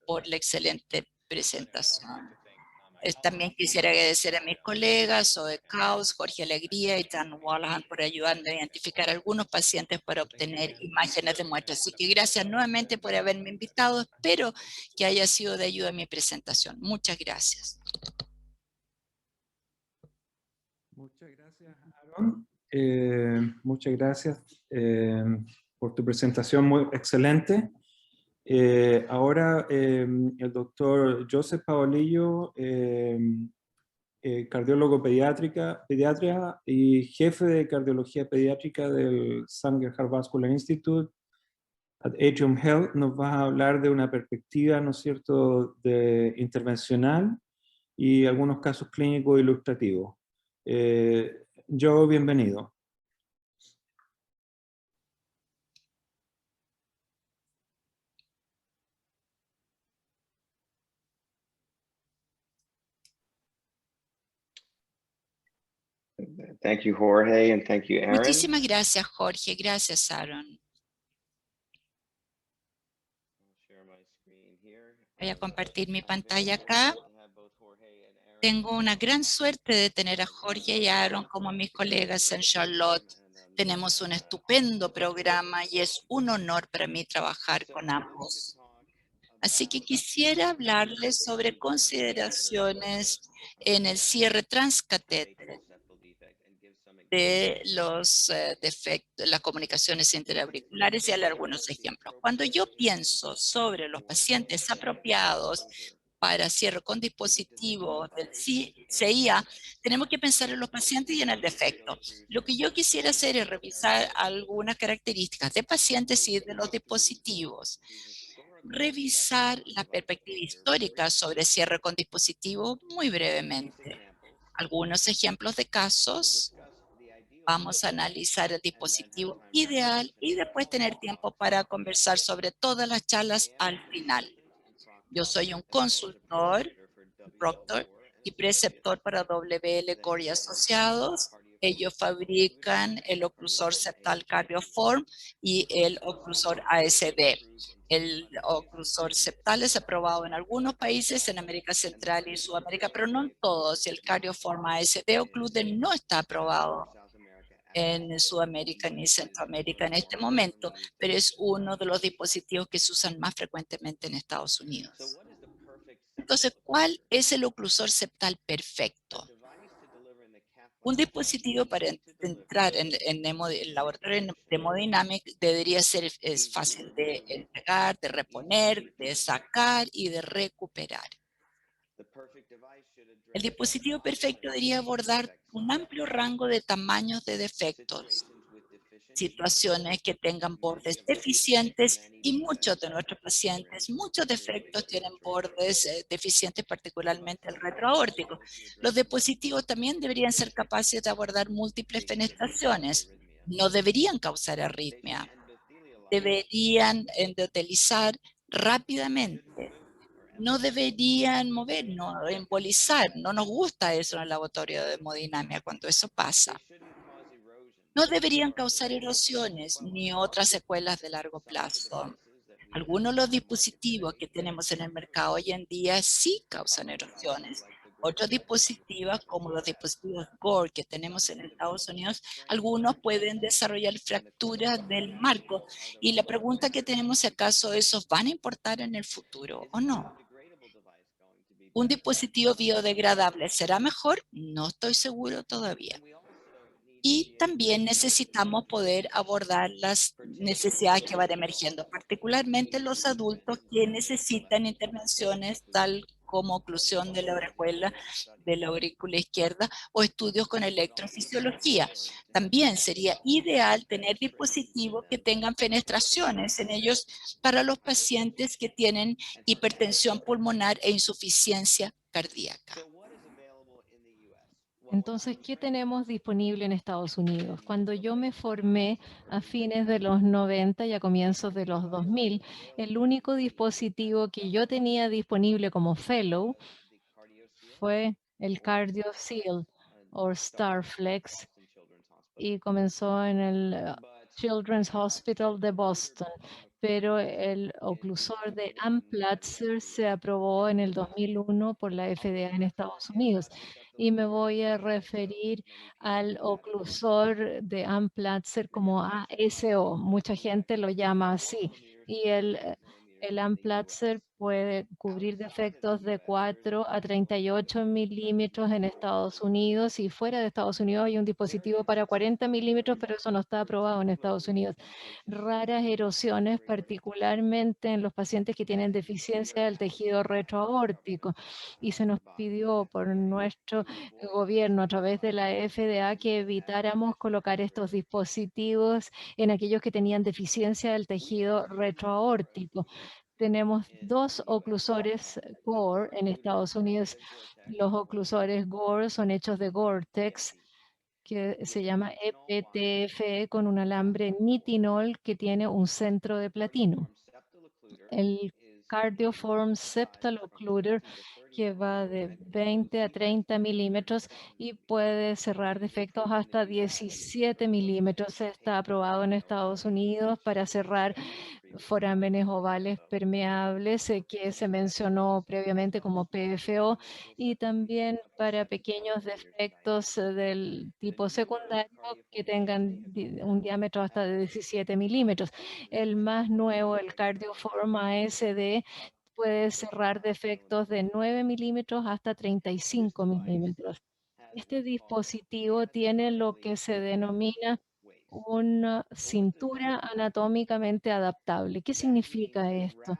por la excelente presentación. También quisiera agradecer a mis colegas, Zoe Caus, Jorge Alegría y Dan Wallahan por ayudarme a identificar algunos pacientes para obtener imágenes de muestra. Así que gracias nuevamente por haberme invitado. Espero que haya sido de ayuda en mi presentación. Muchas gracias. Muchas gracias, Aaron. Muchas gracias por tu presentación muy excelente. Ahora el doctor Joseph Paolillo, cardiólogo pediatra y jefe de cardiología pediátrica del Sanger Heart Vascular Institute at Atrium Health, nos va a hablar de una perspectiva, ¿no es cierto?, de intervencional y algunos casos clínicos ilustrativos. Joe, bienvenido. Thank you, Jorge, and thank you, Aaron. Muchísimas gracias, Jorge. Gracias, Aaron. Voy a compartir mi pantalla acá. Tengo una gran suerte de tener a Jorge y a Aaron como mis colegas en Charlotte. Tenemos un estupendo programa y es un honor para mí trabajar con ambos. Así que quisiera hablarles sobre consideraciones en el cierre transcatéter de los defectos, las comunicaciones interauriculares, y darle algunos ejemplos. Cuando yo pienso sobre los pacientes apropiados para cierre con dispositivo del CIA, tenemos que pensar en los pacientes y en el defecto. Lo que yo quisiera hacer es revisar algunas características de pacientes y de los dispositivos. Revisar la perspectiva histórica sobre cierre con dispositivo muy brevemente. Algunos ejemplos de casos. Vamos a analizar el dispositivo ideal y después tener tiempo para conversar sobre todas las charlas al final. Yo soy un consultor, Proctor, y preceptor para WL Gore y Asociados. Ellos fabrican el oclusor septal Cardioform y el oclusor ASD. El oclusor septal es aprobado en algunos países en América Central y Sudamérica, pero no en todos. Y el Cardioform ASD oclude no está aprobado en Sudamérica ni Centroamérica en este momento, pero es uno de los dispositivos que se usan más frecuentemente en Estados Unidos. Entonces, ¿cuál es el oclusor septal perfecto? Un dispositivo para entrar en el laboratorio de hemodinamic debería ser fácil de entregar, de reponer, de sacar y de recuperar. El dispositivo perfecto debería abordar un amplio rango de tamaños de defectos, situaciones que tengan bordes deficientes y muchos de nuestros pacientes, muchos defectos tienen bordes deficientes, particularmente el retroaórtico. Los dispositivos también deberían ser capaces de abordar múltiples fenestraciones. No deberían causar arritmia. Deberían endotelizar rápidamente. No deberían mover, no embolizar. No nos gusta eso en el laboratorio de hemodinamia cuando eso pasa. No deberían causar erosiones ni otras secuelas de largo plazo. Algunos de los dispositivos que tenemos en el mercado hoy en día sí causan erosiones. Otros dispositivos, como los dispositivos Gore que tenemos en Estados Unidos, algunos pueden desarrollar fracturas del marco. Y la pregunta que tenemos es, ¿acaso esos van a importar en el futuro o no? ¿Un dispositivo biodegradable será mejor? No estoy seguro todavía. Y también necesitamos poder abordar las necesidades que van emergiendo, particularmente los adultos que necesitan intervenciones tal como oclusión de la orejuela, de la aurícula izquierda o estudios con electrofisiología. También sería ideal tener dispositivos que tengan fenestraciones en ellos para los pacientes que tienen hipertensión pulmonar e insuficiencia cardíaca. Entonces, ¿qué tenemos disponible en Estados Unidos? Cuando yo me formé a fines de los 90 y a comienzos de los 2000, el único dispositivo que yo tenía disponible como fellow fue el CardioSeal o Starflex y comenzó en el Children's Hospital de Boston, pero el oclusor de Amplatzer se aprobó en el 2001 por la FDA en Estados Unidos. Y me voy a referir al oclusor de Amplatzer como ASO. Mucha gente lo llama así. Y el Amplatzer puede cubrir defectos de 4 a 38 milímetros en Estados Unidos y fuera de Estados Unidos hay un dispositivo para 40 milímetros, pero eso no está aprobado en Estados Unidos. Raras erosiones, particularmente en los pacientes que tienen deficiencia del tejido retroaórtico. Y se nos pidió por nuestro gobierno a través de la FDA que evitáramos colocar estos dispositivos en aquellos que tenían deficiencia del tejido retroaórtico. Tenemos dos oclusores Gore en Estados Unidos. Los oclusores Gore son hechos de Gore-Tex, que se llama EPTFE, con un alambre nitinol que tiene un centro de platino. El Cardioform Septal Occluder, que va de 20 a 30 milímetros y puede cerrar defectos hasta 17 milímetros. Está aprobado en Estados Unidos para cerrar forámenes ovales permeables que se mencionó previamente como PFO y también para pequeños defectos del tipo secundario que tengan un diámetro hasta de 17 milímetros. El más nuevo, el Cardioform ASD, puede cerrar defectos de 9 milímetros hasta 35 milímetros. Este dispositivo tiene lo que se denomina una cintura anatómicamente adaptable. ¿Qué significa esto?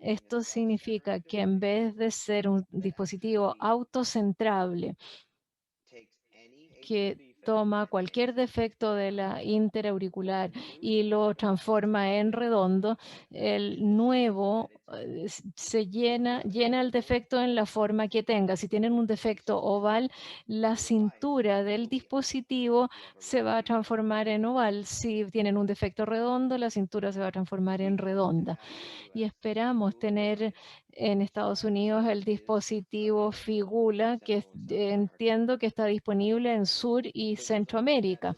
Esto significa que en vez de ser un dispositivo autocentrable que toma cualquier defecto de la interauricular y lo transforma en redondo, el nuevo llena el defecto en la forma que tenga. Si tienen un defecto oval, la cintura del dispositivo se va a transformar en oval. Si tienen un defecto redondo, la cintura se va a transformar en redonda. Y esperamos tener en Estados Unidos el dispositivo Figula, que entiendo que está disponible en Sur y Centroamérica.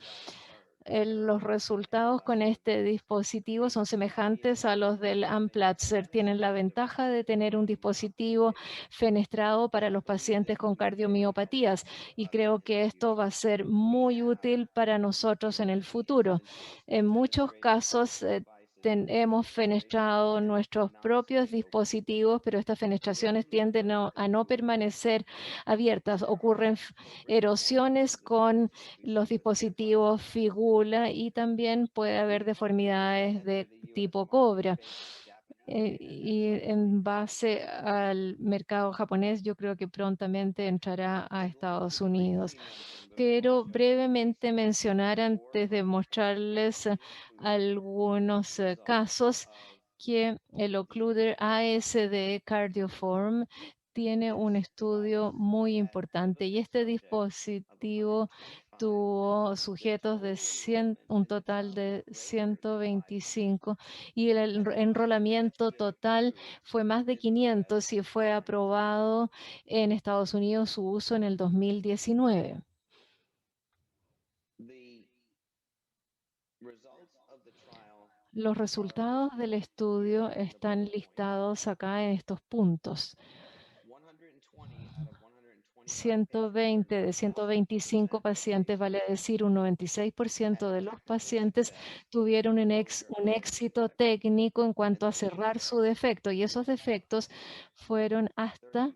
Los resultados con este dispositivo son semejantes a los del Amplatzer. Tienen la ventaja de tener un dispositivo fenestrado para los pacientes con cardiomiopatías y creo que esto va a ser muy útil para nosotros en el futuro. En muchos casos hemos fenestrado nuestros propios dispositivos, pero estas fenestraciones tienden a no permanecer abiertas. Ocurren erosiones con los dispositivos Figula y también puede haber deformidades de tipo cobra. Y en base al mercado japonés, yo creo que prontamente entrará a Estados Unidos. Quiero brevemente mencionar, antes de mostrarles algunos casos, que el Occluder ASD Cardioform tiene un estudio muy importante y este dispositivo tuvo sujetos de un total de 125 y el enrolamiento total fue más de 500 y fue aprobado en Estados Unidos su uso en el 2019. Los resultados del estudio están listados acá en estos puntos. 120 de 125 pacientes, vale decir un 96% de los pacientes tuvieron un éxito técnico en cuanto a cerrar su defecto y esos defectos fueron hasta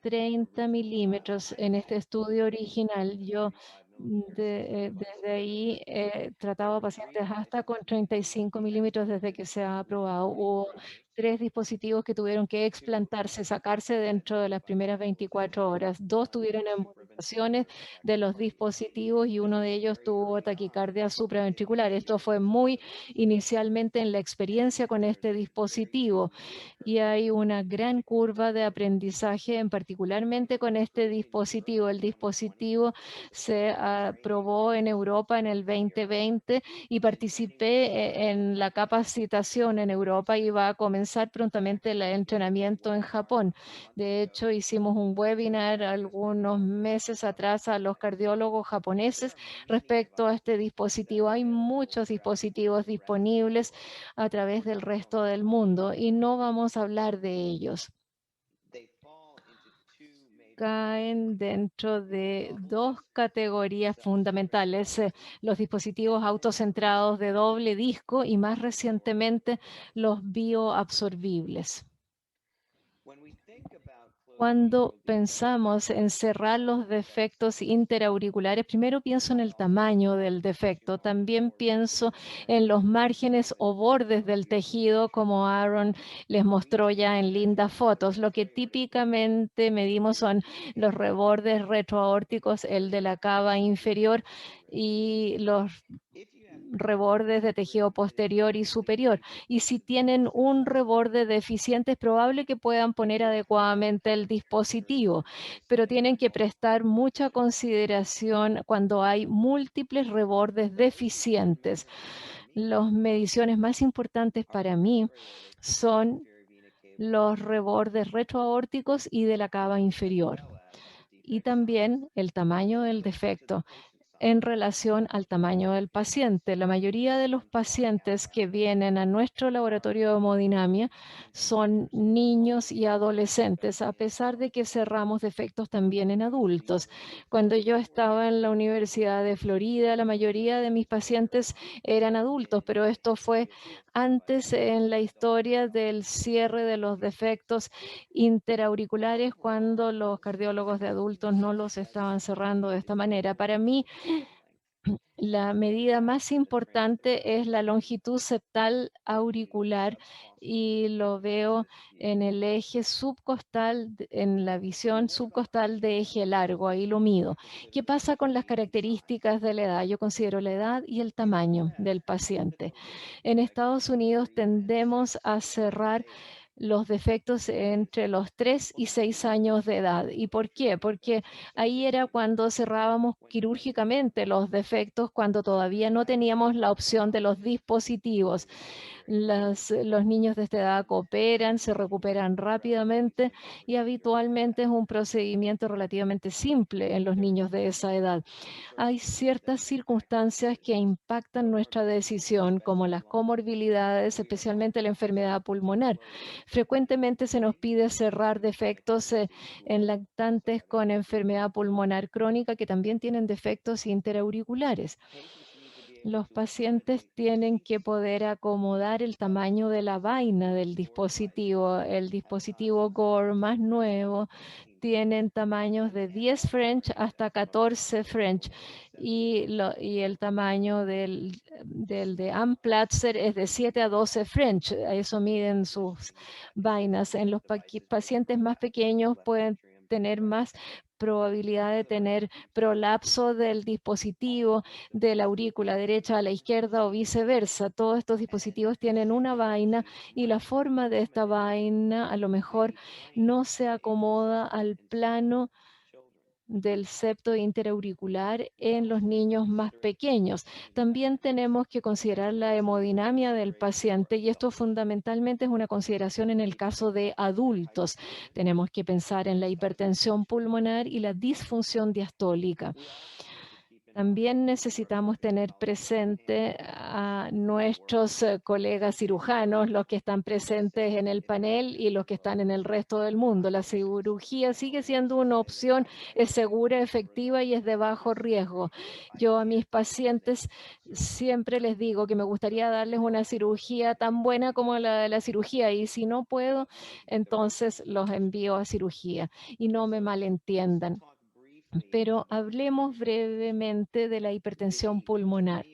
30 milímetros en este estudio original. Yo desde ahí he tratado a pacientes hasta con 35 milímetros desde que se ha aprobado. Hubo 3 dispositivos que tuvieron que explantarse, sacarse dentro de las primeras 24 horas. 2 tuvieron embolizaciones de los dispositivos y uno de ellos tuvo taquicardia supraventricular. Esto fue muy inicialmente en la experiencia con este dispositivo y hay una gran curva de aprendizaje, particularmente con este dispositivo. El dispositivo se aprobó en Europa en el 2020 y participé en la capacitación en Europa y va a comenzar prontamente el entrenamiento en Japón. De hecho, hicimos un webinar algunos meses atrás a los cardiólogos japoneses respecto a este dispositivo. Hay muchos dispositivos disponibles a través del resto del mundo y no vamos a hablar de ellos. Caen dentro de 2 categorías fundamentales, los dispositivos autocentrados de doble disco y más recientemente los bioabsorbibles. Cuando pensamos en cerrar los defectos interauriculares, primero pienso en el tamaño del defecto, también pienso en los márgenes o bordes del tejido, como Aaron les mostró ya en lindas fotos. Lo que típicamente medimos son los rebordes retroaórticos, el de la cava inferior y los rebordes de tejido posterior y superior. Y si tienen un reborde deficiente, es probable que puedan poner adecuadamente el dispositivo, pero tienen que prestar mucha consideración cuando hay múltiples rebordes deficientes. Las mediciones más importantes para mí son los rebordes retroaórticos y de la cava inferior, y también el tamaño del defecto en relación al tamaño del paciente. La mayoría de los pacientes que vienen a nuestro laboratorio de hemodinamia son niños y adolescentes, a pesar de que cerramos defectos también en adultos. Cuando yo estaba en la Universidad de Florida, la mayoría de mis pacientes eran adultos, pero esto fue antes en la historia del cierre de los defectos interauriculares, cuando los cardiólogos de adultos no los estaban cerrando de esta manera. Para mí, La medida más importante es la longitud septal auricular y lo veo en el eje subcostal, en la visión subcostal de eje largo, ahí lo mido. ¿Qué pasa con las características de la edad? Yo considero la edad y el tamaño del paciente. En Estados Unidos tendemos a cerrar los defectos entre los 3 y 6 años de edad. ¿Y por qué? Porque ahí era cuando cerrábamos quirúrgicamente los defectos, cuando todavía no teníamos la opción de los dispositivos. Los niños de esta edad cooperan, se recuperan rápidamente y habitualmente es un procedimiento relativamente simple en los niños de esa edad. Hay ciertas circunstancias que impactan nuestra decisión, como las comorbilidades, especialmente la enfermedad pulmonar. Frecuentemente se nos pide cerrar defectos en lactantes con enfermedad pulmonar crónica que también tienen defectos interauriculares. Los pacientes tienen que poder acomodar el tamaño de la vaina del dispositivo. El dispositivo Gore más nuevo tienen tamaños de 10 French hasta 14 French y el tamaño del de Amplatzer es de 7 a 12 French. Eso miden sus vainas. En los pacientes más pequeños pueden tener más probabilidad de tener prolapso del dispositivo de la aurícula derecha a la izquierda o viceversa. Todos estos dispositivos tienen una vaina y la forma de esta vaina a lo mejor no se acomoda al plano del septo interauricular en los niños más pequeños. También tenemos que considerar la hemodinamia del paciente y esto fundamentalmente es una consideración en el caso de adultos. Tenemos que pensar en la hipertensión pulmonar y la disfunción diastólica. También necesitamos tener presente a nuestros colegas cirujanos, los que están presentes en el panel y los que están en el resto del mundo. La cirugía sigue siendo una opción, es segura, efectiva y es de bajo riesgo. Yo a mis pacientes siempre les digo que me gustaría darles una cirugía tan buena como la de la cirugía y si no puedo, entonces los envío a cirugía y no me malentiendan. Pero hablemos brevemente de la hipertensión pulmonar.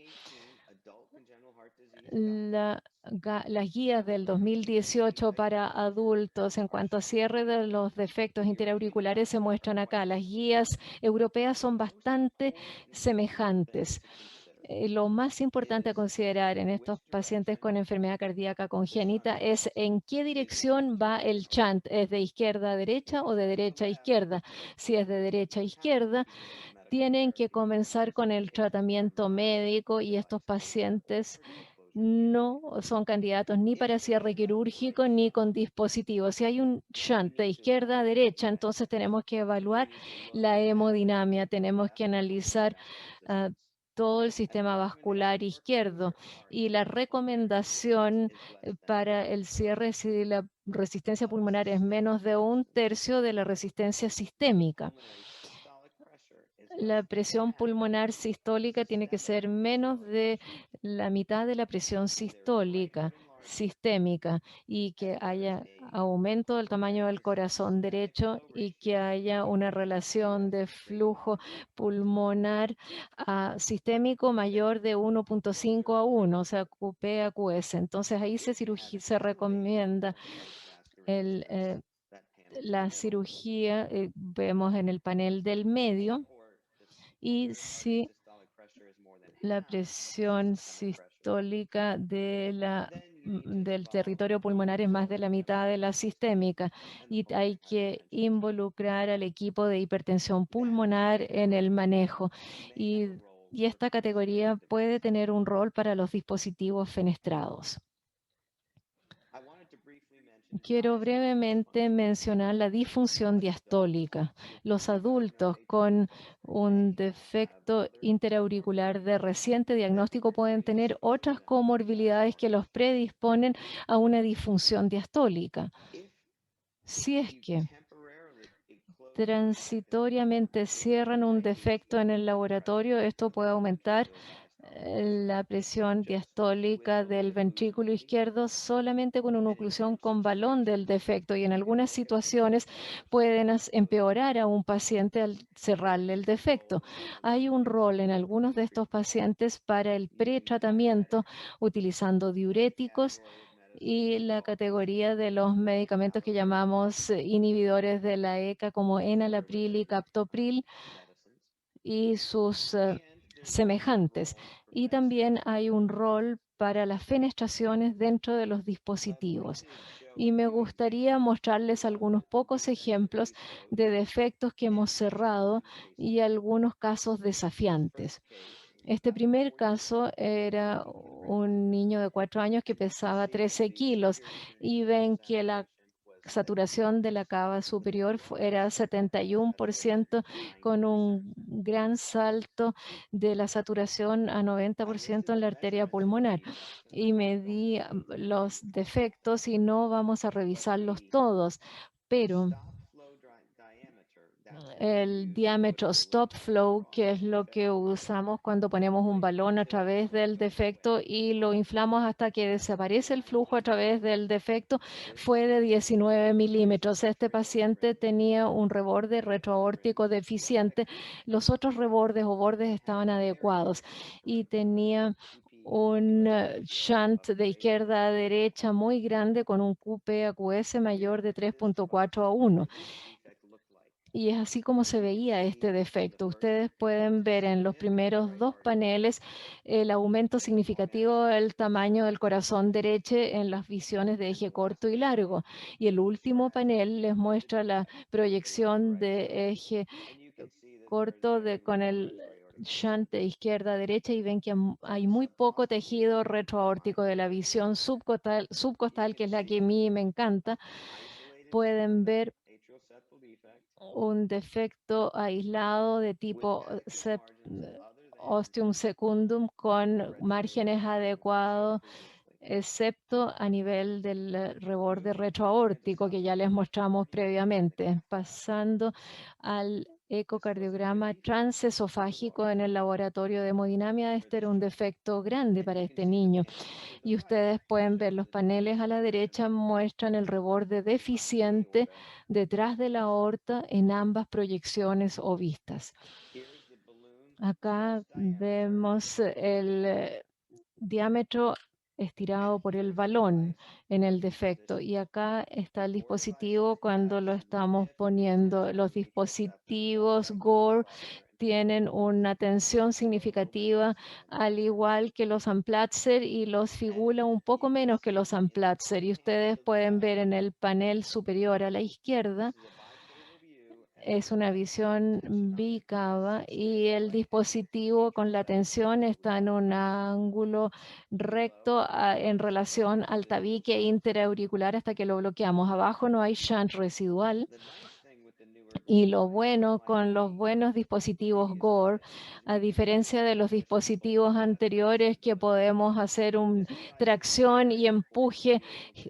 Las guías del 2018 para adultos en cuanto a cierre de los defectos interauriculares se muestran acá. Las guías europeas son bastante semejantes. Lo más importante a considerar en estos pacientes con enfermedad cardíaca congénita es en qué dirección va el shunt. ¿Es de izquierda a derecha o de derecha a izquierda? Si es de derecha a izquierda, tienen que comenzar con el tratamiento médico y estos pacientes no son candidatos ni para cierre quirúrgico ni con dispositivos. Si hay un shunt de izquierda a derecha, entonces tenemos que evaluar la hemodinamia, tenemos que analizar todo el sistema vascular izquierdo y la recomendación para el cierre si la resistencia pulmonar es menos de 1/3 de la resistencia sistémica. La presión pulmonar sistólica tiene que ser menos de la mitad de la presión sistólica sistémica y que haya aumento del tamaño del corazón derecho y que haya una relación de flujo pulmonar sistémico mayor de 1.5 a 1, o sea, QP a QS. Entonces ahí se recomienda la cirugía, vemos en el panel del medio. Y si la presión sistólica del territorio pulmonar es más de la mitad de la sistémica y hay que involucrar al equipo de hipertensión pulmonar en el manejo. Y esta categoría puede tener un rol para los dispositivos fenestrados. Quiero brevemente mencionar la disfunción diastólica. Los adultos con un defecto interauricular de reciente diagnóstico pueden tener otras comorbilidades que los predisponen a una disfunción diastólica. Si es que transitoriamente cierran un defecto en el laboratorio, esto puede aumentar la presión diastólica del ventrículo izquierdo solamente con una oclusión con balón del defecto, y en algunas situaciones pueden empeorar a un paciente al cerrarle el defecto. Hay un rol en algunos de estos pacientes para el pretratamiento utilizando diuréticos y la categoría de los medicamentos que llamamos inhibidores de la ECA como enalapril y captopril y sus semejantes. Y también hay un rol para las fenestraciones dentro de los dispositivos. Y me gustaría mostrarles algunos pocos ejemplos de defectos que hemos cerrado y algunos casos desafiantes. Este primer caso era un niño de 4 años que pesaba 13 kilos y ven que la saturación de la cava superior era 71% con un gran salto de la saturación a 90% en la arteria pulmonar. Y medí los defectos y no vamos a revisarlos todos, pero el diámetro stop flow, que es lo que usamos cuando ponemos un balón a través del defecto y lo inflamos hasta que desaparece el flujo a través del defecto, fue de 19 milímetros. Este paciente tenía un reborde retroaórtico deficiente. Los otros rebordes o bordes estaban adecuados y tenía un shunt de izquierda a derecha muy grande con un QP/QS mayor de 3.4 a 1. Y es así como se veía este defecto. Ustedes pueden ver en los primeros 2 paneles el aumento significativo del tamaño del corazón derecho en las visiones de eje corto y largo. Y el último panel les muestra la proyección de eje corto con el shunt de izquierda a derecha y ven que hay muy poco tejido retroaórtico de la visión subcostal, que es la que a mí me encanta. Pueden ver un defecto aislado de tipo ostium secundum con márgenes adecuados, excepto a nivel del reborde retroaórtico que ya les mostramos previamente. Pasando al ecocardiograma transesofágico en el laboratorio de hemodinamia, este era un defecto grande para este niño. Y ustedes pueden ver los paneles a la derecha muestran el reborde deficiente detrás de la aorta en ambas proyecciones o vistas. Acá vemos el diámetro estirado por el balón en el defecto, y acá está el dispositivo cuando lo estamos poniendo. Los dispositivos Gore tienen una tensión significativa, al igual que los Amplatzer, y los Figula un poco menos que los Amplatzer. Y ustedes pueden ver en el panel superior a la izquierda, es una visión bicava y el dispositivo con la tensión está en un ángulo recto en relación al tabique interauricular hasta que lo bloqueamos. Abajo no hay shunt residual. Y lo bueno con los buenos dispositivos Gore, a diferencia de los dispositivos anteriores que podemos hacer una tracción y empuje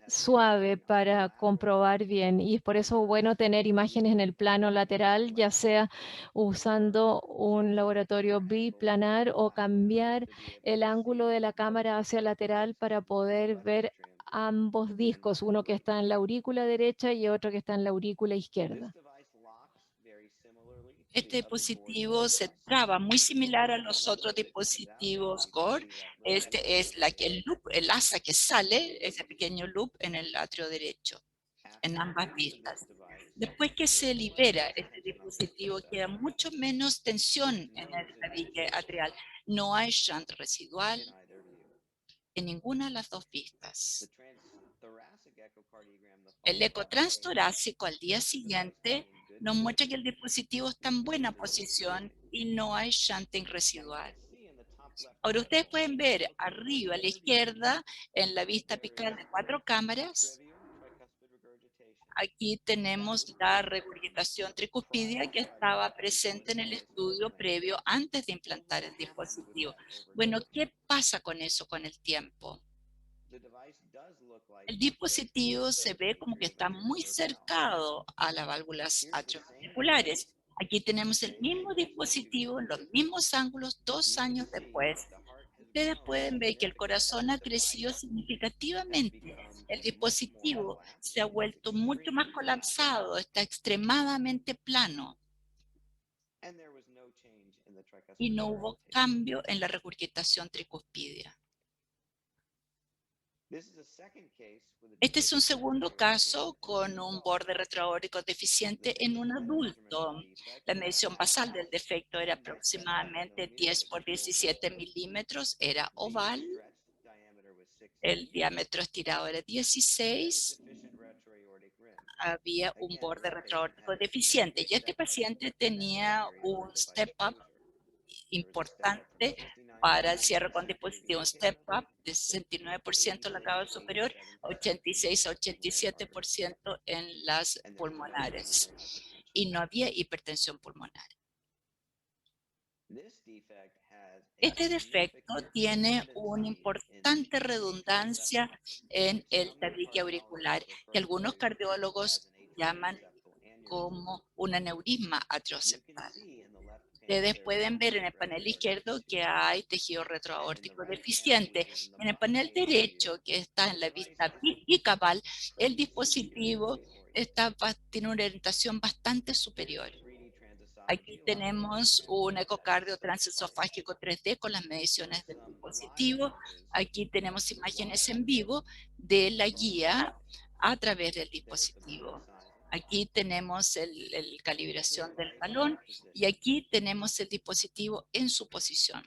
suave para comprobar bien. Y es por eso bueno tener imágenes en el plano lateral, ya sea usando un laboratorio biplanar o cambiar el ángulo de la cámara hacia lateral para poder ver ambos discos, uno que está en la aurícula derecha y otro que está en la aurícula izquierda. Este dispositivo se traba muy similar a los otros dispositivos Gore. Este es el loop, el asa que sale, ese pequeño loop en el atrio derecho, en ambas vistas. Después que se libera este dispositivo, queda mucho menos tensión en el tabique atrial. No hay shunt residual en ninguna de las 2 vistas. El eco transtorácico al día siguiente nos muestra que el dispositivo está en buena posición y no hay shunting residual. Ahora ustedes pueden ver arriba a la izquierda en la vista apical de 4 cámaras. Aquí tenemos la regurgitación tricuspidia que estaba presente en el estudio previo antes de implantar el dispositivo. Bueno, ¿qué pasa con eso con el tiempo? El dispositivo se ve como que está muy cercado a las válvulas atrioventriculares. Aquí tenemos el mismo dispositivo en los mismos ángulos 2 años después. Ustedes pueden ver que el corazón ha crecido significativamente. El dispositivo se ha vuelto mucho más colapsado, está extremadamente plano y no hubo cambio en la regurgitación tricuspidia. Este es un segundo caso con un borde retroaórtico deficiente en un adulto. La medición basal del defecto era aproximadamente 10 por 17 milímetros, era oval. El diámetro estirado era 16. Había un borde retroaórtico deficiente y este paciente tenía un step-up importante para el cierre con dispositivo, un step-up de 69% en la cava superior, 86 a 87% en las pulmonares, y no había hipertensión pulmonar. Este defecto tiene una importante redundancia en el tabique auricular, que algunos cardiólogos llaman como un aneurisma atrioseptal. Ustedes pueden ver en el panel izquierdo que hay tejido retroaórtico deficiente. En el panel derecho, que está en la vista bicapal, el dispositivo tiene una orientación bastante superior. Aquí tenemos un ecocardio transesofágico 3D con las mediciones del dispositivo. Aquí tenemos imágenes en vivo de la guía a través del dispositivo. Aquí tenemos la calibración del balón y aquí tenemos el dispositivo en su posición.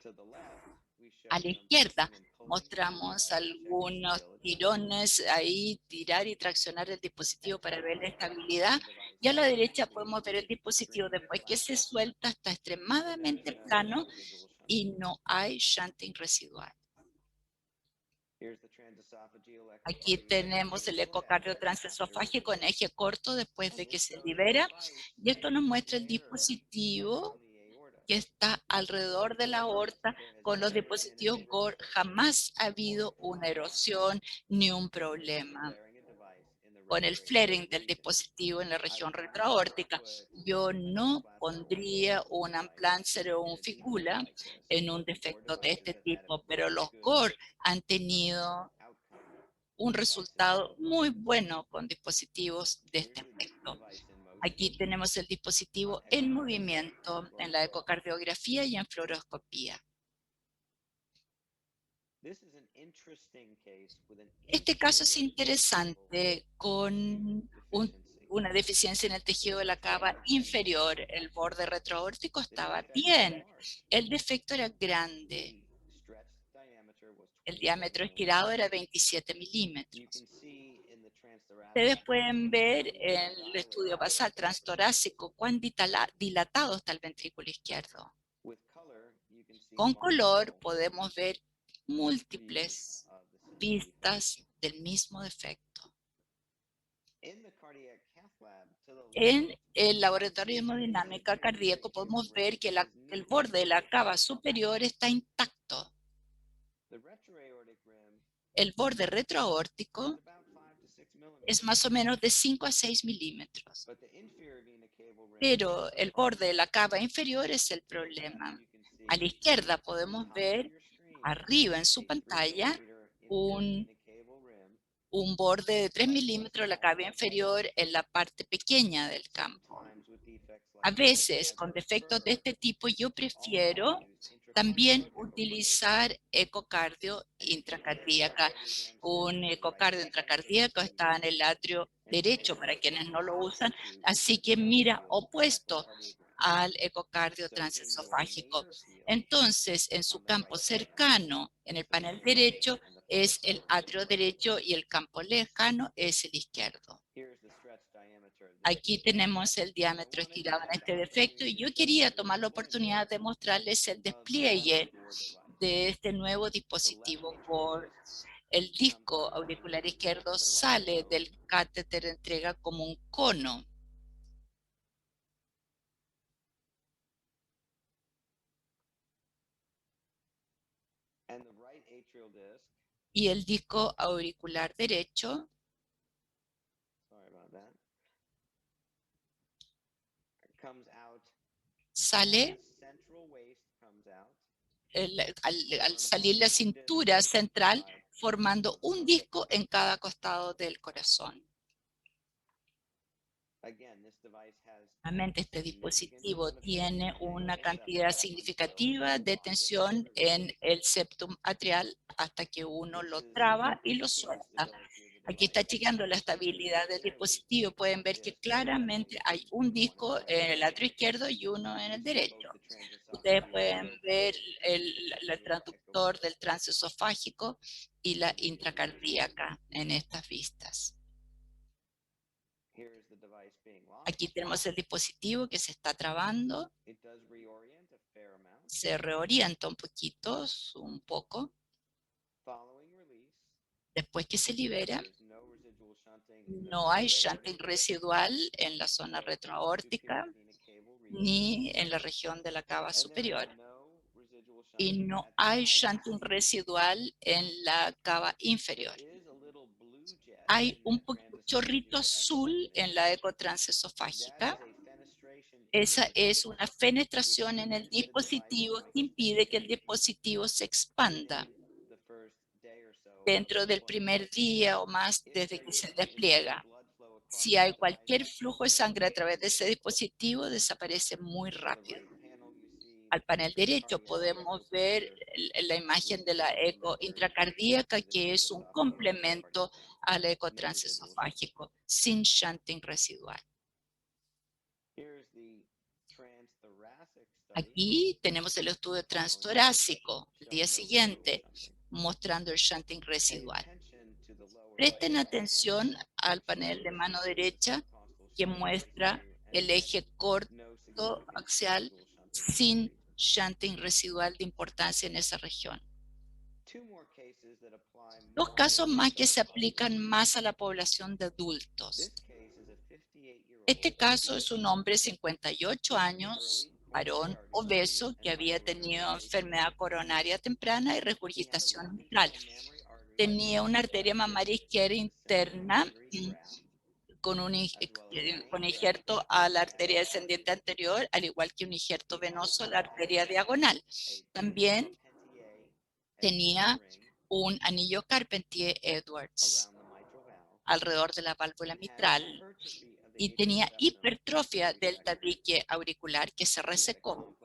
A la izquierda mostramos algunos tirones ahí, tirar y traccionar el dispositivo para ver la estabilidad. Y a la derecha podemos ver el dispositivo después que se suelta, está extremadamente plano y no hay shunting residual. Aquí tenemos el ecocardio transesofágico en eje corto después de que se libera. Y esto nos muestra el dispositivo que está alrededor de la aorta con los dispositivos Gore. Jamás ha habido una erosión ni un problema con el flaring del dispositivo en la región retroaórtica. Yo no pondría un implanter o un fícula en un defecto de este tipo, pero los Gore han tenido un resultado muy bueno con dispositivos de este aspecto. Aquí tenemos el dispositivo en movimiento en la ecocardiografía y en fluoroscopía. Este caso es interesante con una deficiencia en el tejido de la cava inferior. El borde retroaórtico estaba bien. El defecto era grande. El diámetro estirado era 27 milímetros. Ustedes pueden ver en el estudio basal transtorácico cuán dilatado está el ventrículo izquierdo. Con color podemos ver múltiples pistas del mismo defecto. En el laboratorio de hemodinámica cardíaca podemos ver que el borde de la cava superior está intacto. El borde retroaórtico es más o menos de 5 a 6 milímetros. Pero el borde de la cava inferior es el problema. A la izquierda podemos ver arriba en su pantalla un borde de 3 milímetros de la cava inferior en la parte pequeña del campo. A veces, con defectos de este tipo, yo prefiero también utilizar ecocardio intracardíaca. Un ecocardio intracardíaco está en el atrio derecho para quienes no lo usan, así que mira opuesto al ecocardio transesofágico. Entonces, en su campo cercano, en el panel derecho, es el atrio derecho y el campo lejano es el izquierdo. Aquí tenemos el diámetro estirado en este defecto y yo quería tomar la oportunidad de mostrarles el despliegue de este nuevo dispositivo. Por el disco auricular izquierdo sale del catéter de entrega como un cono. Y el disco auricular derecho sale al salir la cintura central, formando un disco en cada costado del corazón. Nuevamente, este dispositivo tiene una cantidad significativa de tensión en el septum atrial hasta que uno lo traba y lo suelta. Aquí está chequeando la estabilidad del dispositivo. Pueden ver que claramente hay un disco en el atrio izquierdo y uno en el derecho. Ustedes pueden ver el transductor del transesofágico y la intracardíaca en estas vistas. Aquí tenemos el dispositivo que se está trabando. Se reorienta un poquito, un poco. Después que se libera, no hay shunting residual en la zona retroaórtica ni en la región de la cava superior. Y no hay shunting residual en la cava inferior. Hay un chorrito azul en la ecotransesofágica. Esa es una fenestración en el dispositivo que impide que el dispositivo se expanda dentro del primer día o más desde que se despliega. Si hay cualquier flujo de sangre a través de ese dispositivo, desaparece muy rápido. Al panel derecho podemos ver la imagen de la eco intracardíaca, que es un complemento al eco transesofágico, sin shunting residual. Aquí tenemos el estudio transtorácico, el día siguiente, mostrando el shunting residual. Presten atención al panel de mano derecha, que muestra el eje corto axial sin shunting residual de importancia en esa región. Dos casos más que se aplican más a la población de adultos. Este caso es un hombre de 58 años, varón obeso, que había tenido enfermedad coronaria temprana y regurgitación mitral. Tenía una arteria mamaria izquierda interna con injerto a la arteria descendiente anterior, al igual que un injerto venoso a la arteria diagonal. También tenía un anillo Carpentier-Edwards alrededor de la válvula mitral y tenía hipertrofia del tabique auricular que se resecó.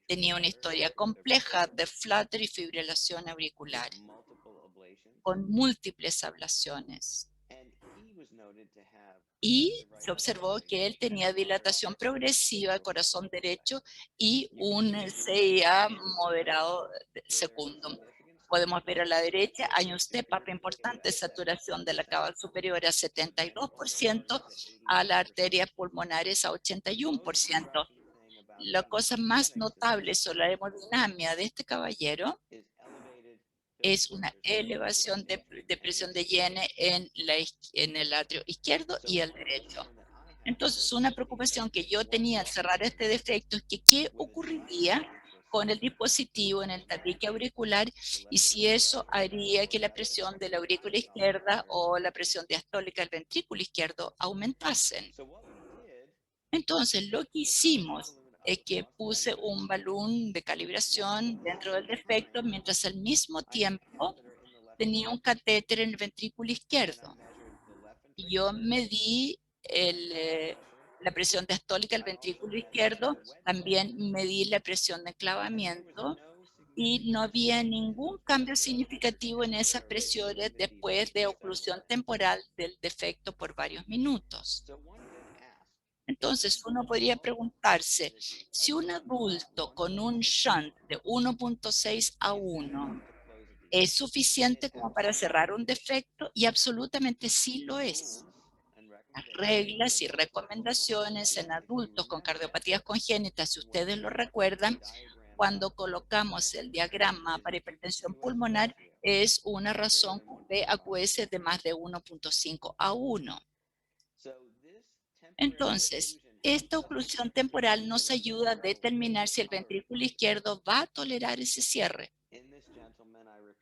Tenía una historia compleja de flutter y fibrilación auricular con múltiples ablaciones. Y se observó que él tenía dilatación progresiva del corazón derecho y un CIA moderado segundo. Podemos ver a la derecha, hay un step-up importante, saturación de la cava superior a 72%, a las arterias pulmonares a 81%. La cosa más notable sobre la hemodinamia de este caballero es una elevación de presión de Yene en el atrio izquierdo y el derecho. Entonces, una preocupación que yo tenía al cerrar este defecto es que qué ocurriría con el dispositivo en el tabique auricular y si eso haría que la presión de la aurícula izquierda o la presión diastólica del ventrículo izquierdo aumentasen. Entonces, lo que hicimos es que puse un balón de calibración dentro del defecto, mientras al mismo tiempo tenía un catéter en el ventrículo izquierdo. Y yo medí la presión diastólica del ventrículo izquierdo, también medí la presión de enclavamiento y no había ningún cambio significativo en esas presiones después de oclusión temporal del defecto por varios minutos. Entonces, uno podría preguntarse, si un adulto con un shunt de 1.6 a 1 es suficiente como para cerrar un defecto, y absolutamente sí lo es. Las reglas y recomendaciones en adultos con cardiopatías congénitas, si ustedes lo recuerdan, cuando colocamos el diagrama para hipertensión pulmonar, es una razón de AQS de más de 1.5 a 1. Entonces, esta oclusión temporal nos ayuda a determinar si el ventrículo izquierdo va a tolerar ese cierre.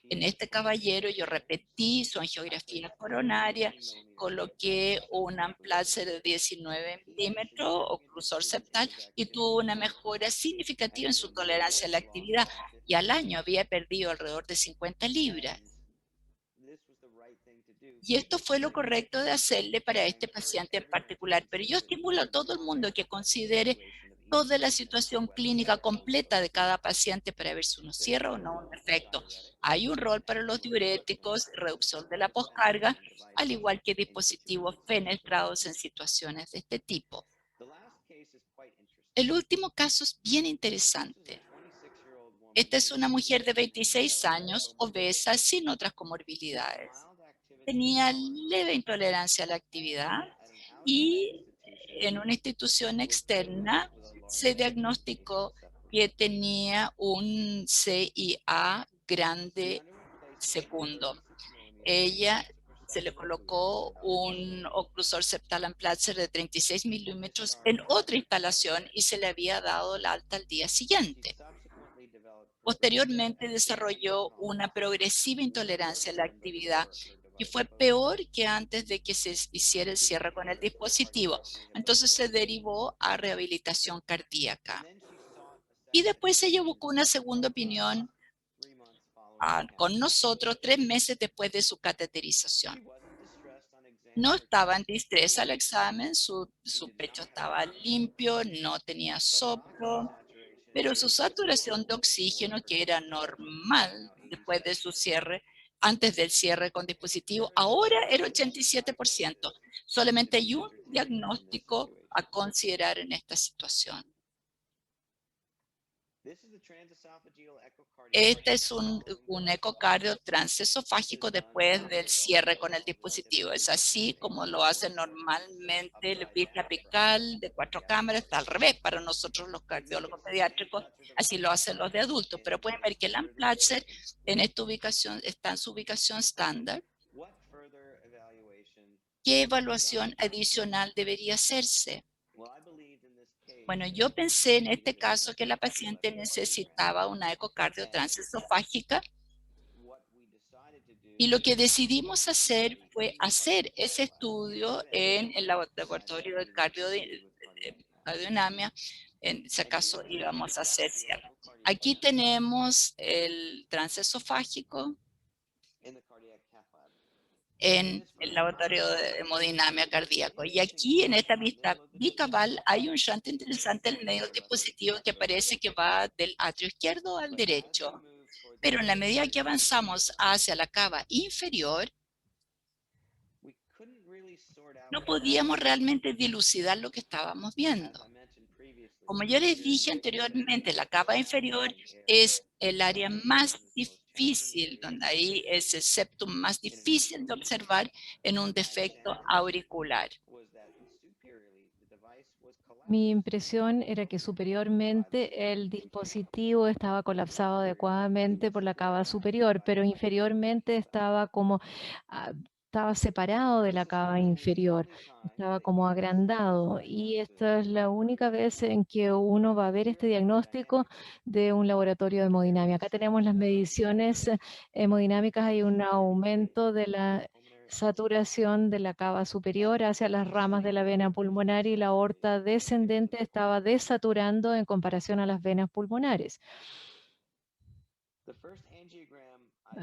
En este caballero yo repetí su angiografía coronaria, coloqué un Amplatzer de 19 milímetros oclusor septal y tuvo una mejora significativa en su tolerancia a la actividad y al año había perdido alrededor de 50 libras. Y esto fue lo correcto de hacerle para este paciente en particular, pero yo estimulo a todo el mundo que considere toda la situación clínica completa de cada paciente para ver si uno cierra o no un efecto. Hay un rol para los diuréticos, reducción de la poscarga, al igual que dispositivos fenestrados en situaciones de este tipo. El último caso es bien interesante. Esta es una mujer de 26 años, obesa, sin otras comorbilidades. Tenía leve intolerancia a la actividad y en una institución externa se diagnosticó que tenía un CIA grande segundo. Ella se le colocó un oclusor septal Amplatzer de 36 milímetros en otra instalación y se le había dado la alta al día siguiente. Posteriormente desarrolló una progresiva intolerancia a la actividad y fue peor que antes de que se hiciera el cierre con el dispositivo. Entonces se derivó a rehabilitación cardíaca. Y después ella buscó una segunda opinión con nosotros 3 meses después de su cateterización. No estaba en distrés al examen, su pecho estaba limpio, no tenía soplo, pero su saturación de oxígeno, que era normal después de su cierre, antes del cierre con dispositivo, ahora era 87%. Solamente hay un diagnóstico a considerar en esta situación. Este es un ecocardio transesofágico después del cierre con el dispositivo. Es así como lo hace normalmente el vista apical de 4 cámaras. Está al revés para nosotros los cardiólogos pediátricos. Así lo hacen los de adultos. Pero pueden ver que el Amplatzer en esta ubicación está en su ubicación estándar. ¿Qué evaluación adicional debería hacerse? Bueno, yo pensé en este caso que la paciente necesitaba una ecocardio transesofágica y lo que decidimos hacer fue hacer ese estudio en el laboratorio de cardiodinamia, en ese caso íbamos a hacer cierre. Aquí tenemos el transesofágico en el laboratorio de hemodinamia cardíaco. Y aquí en esta vista bicaval hay un shunt interesante en medio del dispositivo que parece que va del atrio izquierdo al derecho. Pero en la medida que avanzamos hacia la cava inferior, no podíamos realmente dilucidar lo que estábamos viendo. Como yo les dije anteriormente, la cava inferior es el área más difícil, donde ahí es el septum más difícil de observar en un defecto auricular. Mi impresión era que superiormente el dispositivo estaba colapsado adecuadamente por la cava superior, pero inferiormente estaba separado de la cava inferior, estaba como agrandado. Y esta es la única vez en que uno va a ver este diagnóstico de un laboratorio de hemodinamia. Acá tenemos las mediciones hemodinámicas, hay un aumento de la saturación de la cava superior hacia las ramas de la vena pulmonar y la aorta descendente estaba desaturando en comparación a las venas pulmonares.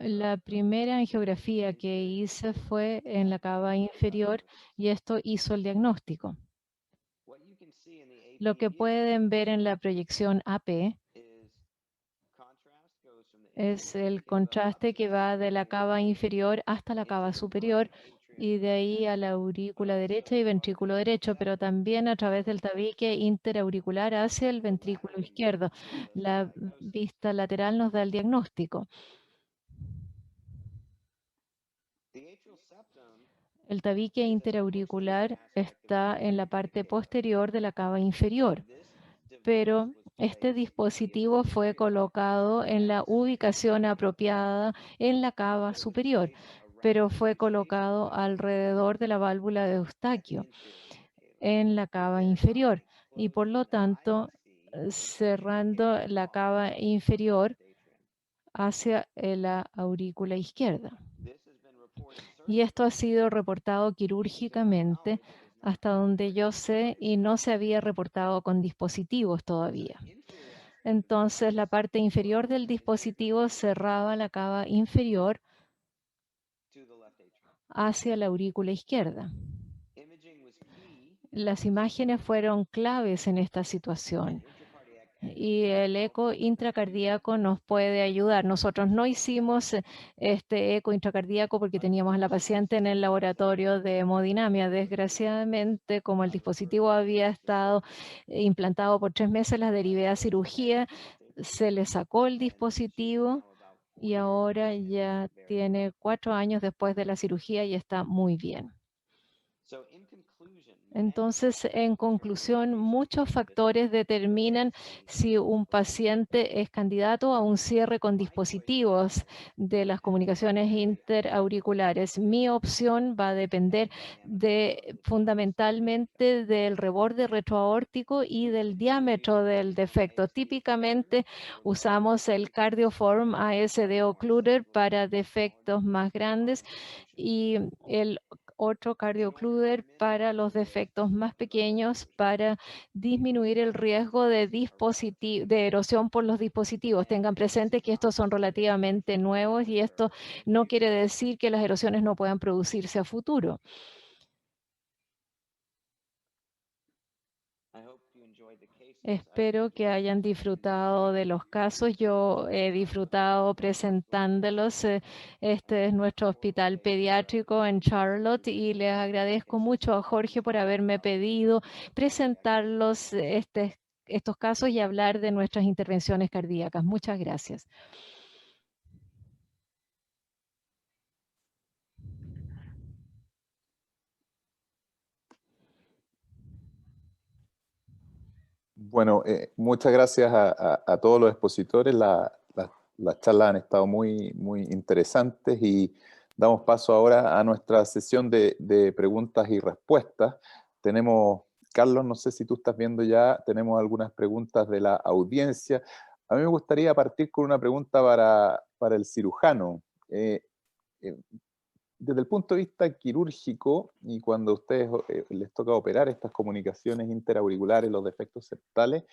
La primera angiografía que hice fue en la cava inferior y esto hizo el diagnóstico. Lo que pueden ver en la proyección AP es el contraste que va de la cava inferior hasta la cava superior y de ahí a la aurícula derecha y ventrículo derecho, pero también a través del tabique interauricular hacia el ventrículo izquierdo. La vista lateral nos da el diagnóstico. El tabique interauricular está en la parte posterior de la cava inferior, pero este dispositivo fue colocado en la ubicación apropiada en la cava superior, pero fue colocado alrededor de la válvula de Eustaquio en la cava inferior y por lo tanto cerrando la cava inferior hacia la aurícula izquierda. Y esto ha sido reportado quirúrgicamente hasta donde yo sé y no se había reportado con dispositivos todavía. Entonces la parte inferior del dispositivo cerraba la cava inferior hacia la aurícula izquierda. Las imágenes fueron claves en esta situación y el eco intracardíaco nos puede ayudar. Nosotros no hicimos este eco intracardíaco porque teníamos a la paciente en el laboratorio de hemodinamia. Desgraciadamente, como el dispositivo había estado implantado por 3 meses, la derivé a cirugía, se le sacó el dispositivo y ahora ya tiene 4 años después de la cirugía y está muy bien. Entonces, en conclusión, muchos factores determinan si un paciente es candidato a un cierre con dispositivos de las comunicaciones interauriculares. Mi opción va a depender fundamentalmente del reborde retroaórtico y del diámetro del defecto. Típicamente usamos el Cardioform ASD Occluder para defectos más grandes y el otro cardiocluder para los defectos más pequeños para disminuir el riesgo de erosión por los dispositivos. Tengan presente que estos son relativamente nuevos y esto no quiere decir que las erosiones no puedan producirse a futuro. Espero que hayan disfrutado de los casos. Yo he disfrutado presentándolos. Este es nuestro hospital pediátrico en Charlotte y les agradezco mucho a Jorge por haberme pedido presentarlos estos casos y hablar de nuestras intervenciones cardíacas. Muchas gracias. Bueno, muchas gracias a todos los expositores. Las charlas han estado muy interesantes y damos paso ahora a nuestra sesión de preguntas y respuestas. Tenemos, Carlos, no sé si tú estás viendo ya, tenemos algunas preguntas de la audiencia. A mí me gustaría partir con una pregunta para el cirujano. Desde el punto de vista quirúrgico, y cuando a ustedes les toca operar estas comunicaciones interauriculares, los defectos septales,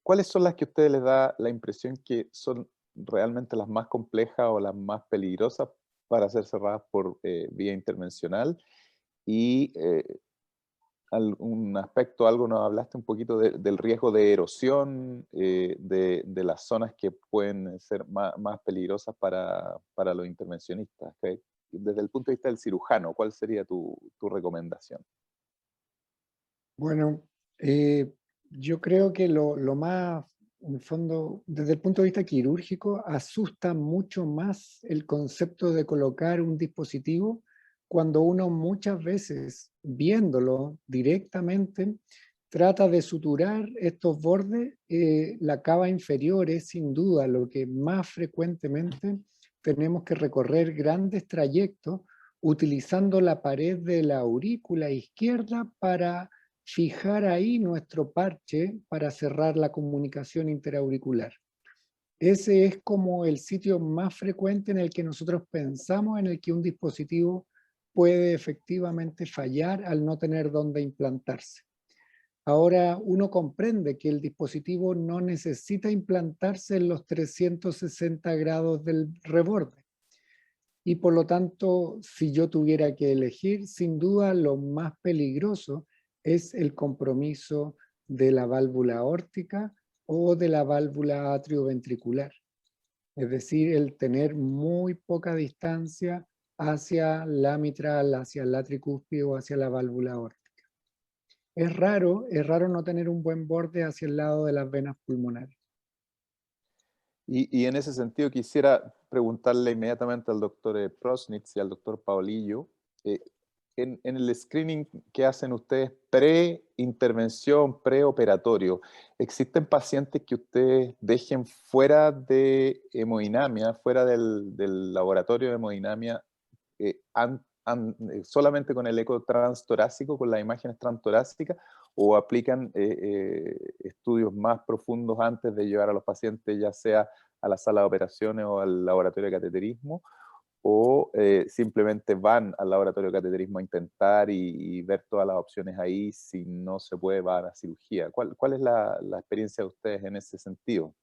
¿cuáles son las que a ustedes les da la impresión que son realmente las más complejas o las más peligrosas para ser cerradas por vía intervencional? Y un aspecto, algo nos hablaste un poquito del riesgo de erosión de las zonas que pueden ser más peligrosas para los intervencionistas. ¿Okay? Desde el punto de vista del cirujano, ¿cuál sería tu recomendación? Bueno, yo creo que lo más, en el fondo, desde el punto de vista quirúrgico, asusta mucho más el concepto de colocar un dispositivo cuando uno muchas veces, viéndolo directamente, trata de suturar estos bordes. La cava inferior es sin duda lo que más frecuentemente tenemos que recorrer grandes trayectos utilizando la pared de la aurícula izquierda para fijar ahí nuestro parche para cerrar la comunicación interauricular. Ese es como el sitio más frecuente en el que nosotros pensamos en el que un dispositivo puede efectivamente fallar al no tener dónde implantarse. Ahora uno comprende que el dispositivo no necesita implantarse en los 360 grados del reborde. Y por lo tanto, si yo tuviera que elegir, sin duda lo más peligroso es el compromiso de la válvula aórtica o de la válvula atrioventricular. Es decir, el tener muy poca distancia hacia la mitral, hacia la tricúspide o hacia la válvula aórtica. Es raro no tener un buen borde hacia el lado de las venas pulmonares. Y en ese sentido quisiera preguntarle inmediatamente al doctor Prosnitz y al doctor Paolillo, en el screening que hacen ustedes pre-intervención, preoperatorio, ¿existen pacientes que ustedes dejen fuera de hemodinamia, fuera del laboratorio de hemodinamia, solamente con el eco transtorácico, con las imágenes transtorácicas, o aplican estudios más profundos antes de llevar a los pacientes, ya sea a la sala de operaciones o al laboratorio de cateterismo, o simplemente van al laboratorio de cateterismo a intentar y ver todas las opciones ahí? Si no se puede, van a cirugía. ¿Cuál es la experiencia de ustedes en ese sentido?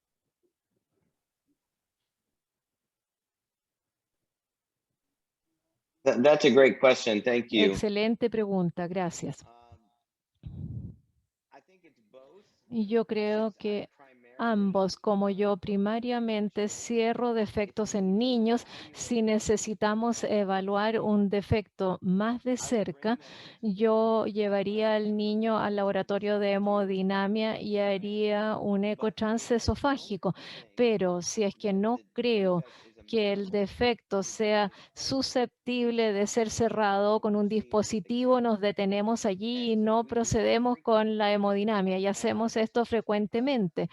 That's a great question. Thank you. Excelente pregunta, gracias. Y yo creo que ambos, como yo primariamente cierro defectos en niños, si necesitamos evaluar un defecto más de cerca, yo llevaría al niño al laboratorio de hemodinamia y haría un eco transesofágico. Pero si es que no creo que el defecto sea susceptible de ser cerrado con un dispositivo, nos detenemos allí y no procedemos con la hemodinamia, y hacemos esto frecuentemente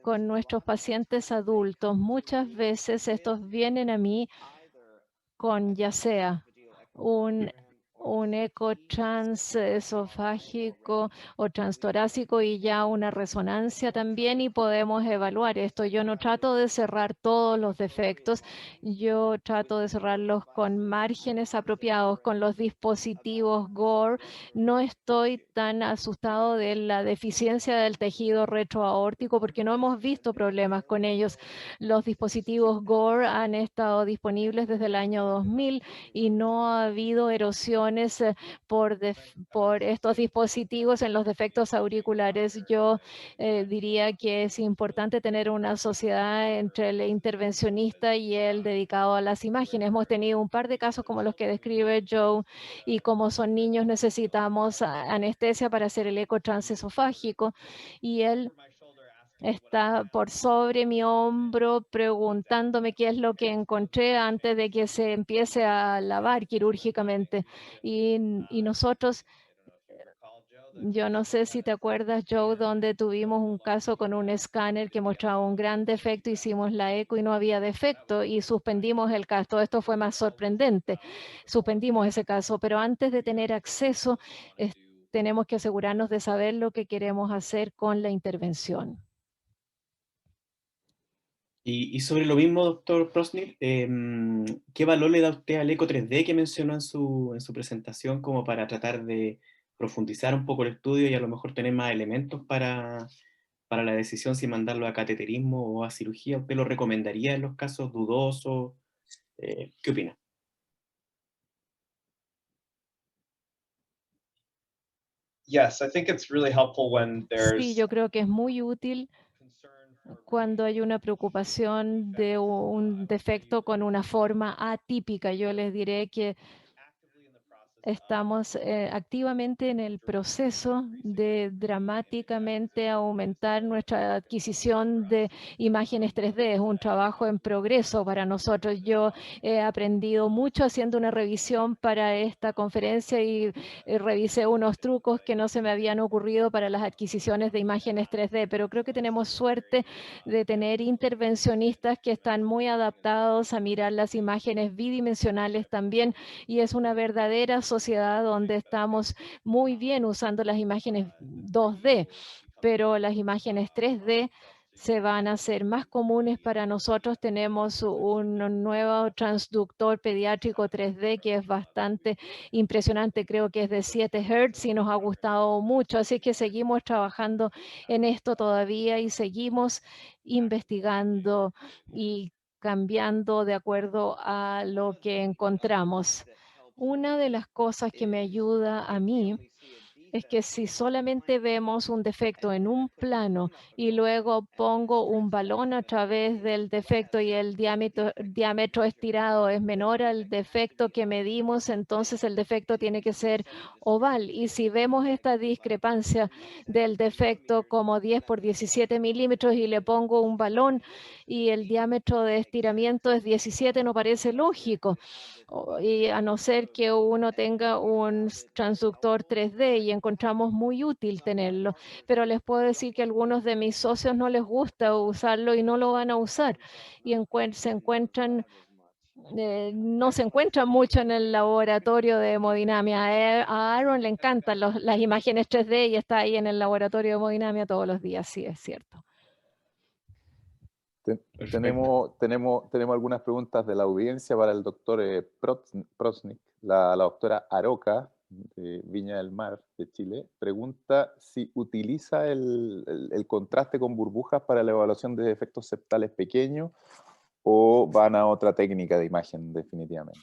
con nuestros pacientes adultos. Muchas veces estos vienen a mí con ya sea un eco transesofágico o transtorácico y ya una resonancia también, y podemos evaluar esto. Yo no trato de cerrar todos los defectos, yo trato de cerrarlos con márgenes apropiados, con los dispositivos Gore. No estoy tan asustado de la deficiencia del tejido retroaórtico porque no hemos visto problemas con ellos. Los dispositivos Gore han estado disponibles desde el año 2000 y no ha habido erosiones por estos dispositivos en los defectos auriculares. Yo diría que es importante tener una sociedad entre el intervencionista y el dedicado a las imágenes. Hemos tenido un par de casos como los que describe Joe, y como son niños necesitamos anestesia para hacer el eco transesofágico, y él está por sobre mi hombro preguntándome qué es lo que encontré antes de que se empiece a lavar quirúrgicamente. Y nosotros, yo no sé si te acuerdas, Joe, donde tuvimos un caso con un escáner que mostraba un gran defecto, hicimos la eco y no había defecto y suspendimos el caso. Esto fue más sorprendente. Suspendimos ese caso, pero antes de tener acceso, tenemos que asegurarnos de saber lo que queremos hacer con la intervención. Y sobre lo mismo, doctor Prosnil, ¿qué valor le da usted al eco 3D que mencionó en su presentación, como para tratar de profundizar un poco el estudio y a lo mejor tener más elementos para la decisión si mandarlo a cateterismo o a cirugía? ¿Usted lo recomendaría en los casos dudosos? ¿Qué opina? Yes, I think it's really helpful when Sí, there's yo creo que es muy útil cuando hay una preocupación de un defecto con una forma atípica. Yo les diré que estamos activamente en el proceso de dramáticamente aumentar nuestra adquisición de imágenes 3D. Es un trabajo en progreso para nosotros. Yo he aprendido mucho haciendo una revisión para esta conferencia y revisé unos trucos que no se me habían ocurrido para las adquisiciones de imágenes 3D, pero creo que tenemos suerte de tener intervencionistas que están muy adaptados a mirar las imágenes bidimensionales también, y es una verdadera sociedad donde estamos muy bien usando las imágenes 2D, pero las imágenes 3D se van a hacer más comunes para nosotros. Tenemos un nuevo transductor pediátrico 3D que es bastante impresionante, creo que es de 7 Hz y nos ha gustado mucho, así que seguimos trabajando en esto todavía y seguimos investigando y cambiando de acuerdo a lo que encontramos. Una de las cosas que me ayuda a mí es que si solamente vemos un defecto en un plano y luego pongo un balón a través del defecto y el diámetro estirado es menor al defecto que medimos, entonces el defecto tiene que ser oval. Y si vemos esta discrepancia del defecto como 10 por 17 milímetros y le pongo un balón y el diámetro de estiramiento es 17, no parece lógico. Y a no ser que uno tenga un transductor 3D, y encontramos muy útil tenerlo, pero les puedo decir que a algunos de mis socios no les gusta usarlo y no lo van a usar, y se encuentran no se encuentran mucho en el laboratorio de hemodinamia. A Aaron le encantan las imágenes 3D y está ahí en el laboratorio de hemodinamia todos los días, sí, es cierto. Tenemos algunas preguntas de la audiencia para el doctor Prosnik. La doctora Aroca, de Viña del Mar, de Chile, pregunta si utiliza el contraste con burbujas para la evaluación de efectos septales pequeños o van a otra técnica de imagen definitivamente.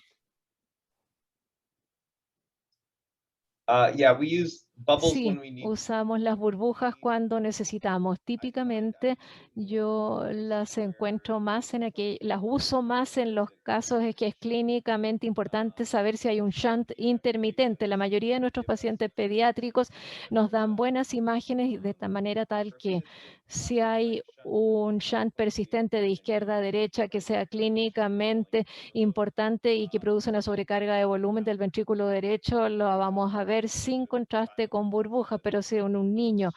Yeah, we use bubbles Sí, when we need. usamos las burbujas cuando necesitamos. Típicamente yo las encuentro más las uso más en los casos en que es clínicamente importante saber si hay un shunt intermitente. La mayoría de nuestros pacientes pediátricos nos dan buenas imágenes de manera tal que si hay un shunt persistente de izquierda a derecha que sea clínicamente importante y que produce una sobrecarga de volumen del ventrículo derecho, lo vamos a ver sin contraste con burbujas, pero si en un niño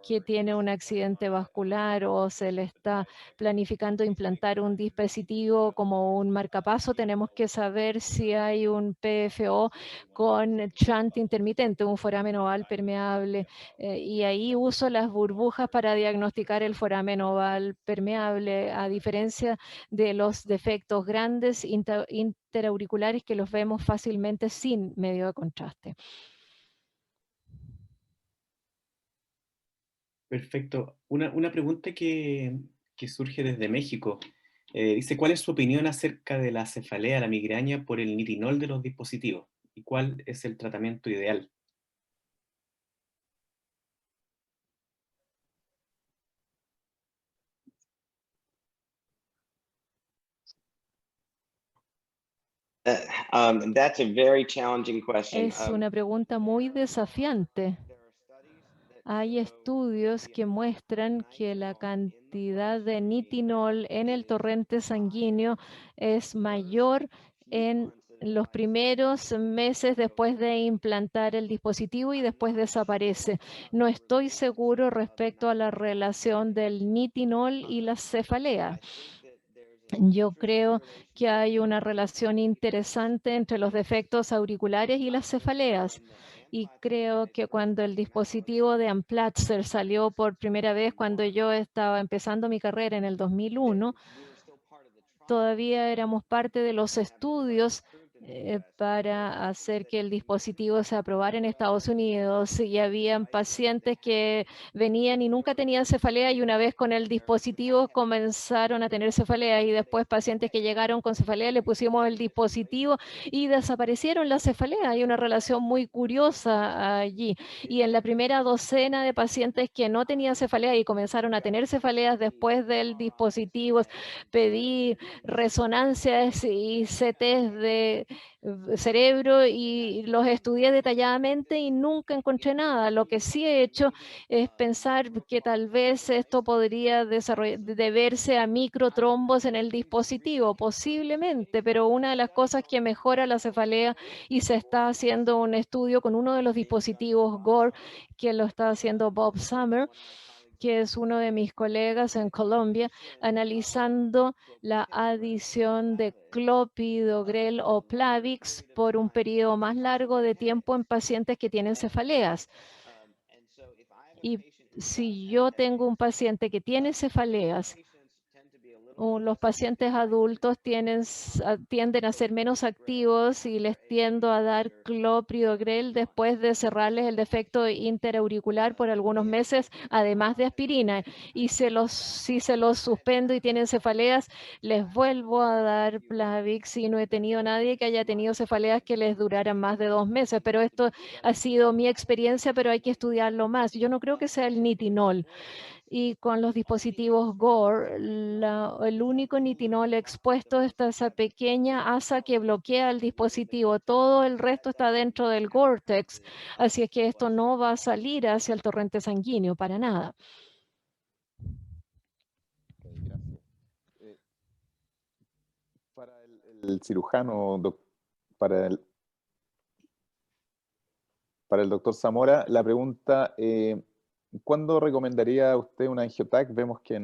que tiene un accidente vascular o se le está planificando implantar un dispositivo como un marcapaso, tenemos que saber si hay un PFO con shunt intermitente, un foramen oval permeable, y ahí uso las burbujas para diagnosticar el foramen oval permeable, a diferencia de los defectos grandes interauriculares que los vemos fácilmente sin medio de contraste. Perfecto. Una pregunta que surge desde México. Dice, ¿cuál es su opinión acerca de la cefalea, la migraña por el nitinol de los dispositivos? ¿Y cuál es el tratamiento ideal? That's a very challenging question. Es una pregunta muy desafiante. Hay estudios que muestran que la cantidad de nitinol en el torrente sanguíneo es mayor en los primeros meses después de implantar el dispositivo y después desaparece. No estoy seguro respecto a la relación del nitinol y la cefalea. Yo creo que hay una relación interesante entre los defectos auriculares y las cefaleas. Y creo que cuando el dispositivo de Amplatzer salió por primera vez, cuando yo estaba empezando mi carrera en el 2001, todavía éramos parte de los estudios para hacer que el dispositivo se aprobara en Estados Unidos, y habían pacientes que venían y nunca tenían cefalea y una vez con el dispositivo comenzaron a tener cefalea, y después pacientes que llegaron con cefalea le pusimos el dispositivo y desaparecieron la cefalea. Hay una relación muy curiosa allí, y en la primera docena de pacientes que no tenían cefalea y comenzaron a tener cefaleas después del dispositivo, pedí resonancias y CTs de cerebro y los estudié detalladamente y nunca encontré nada. Lo que sí he hecho es pensar que tal vez esto podría deberse a microtrombos en el dispositivo, posiblemente, pero una de las cosas que mejora la cefalea, y se está haciendo un estudio con uno de los dispositivos Gore, que lo está haciendo Bob Summer, que es uno de mis colegas en Colombia, analizando la adición de clopidogrel o Plavix por un periodo más largo de tiempo en pacientes que tienen cefaleas. Y si yo tengo un paciente que tiene cefaleas, los pacientes adultos tienden a ser menos activos y les tiendo a dar clopidogrel después de cerrarles el defecto interauricular por algunos meses, además de aspirina. Y si se los suspendo y tienen cefaleas, les vuelvo a dar Plavix, y no he tenido nadie que haya tenido cefaleas que les duraran más de 2 meses. Pero esto ha sido mi experiencia, pero hay que estudiarlo más. Yo no creo que sea el nitinol. Y con los dispositivos Gore, el único nitinol expuesto está esa pequeña asa que bloquea el dispositivo. Todo el resto está dentro del Gore-Tex. Así es que esto no va a salir hacia el torrente sanguíneo para nada. Gracias. Para el cirujano, para el doctor Zamora, la pregunta ¿cuándo recomendaría usted una angiotac? Vemos que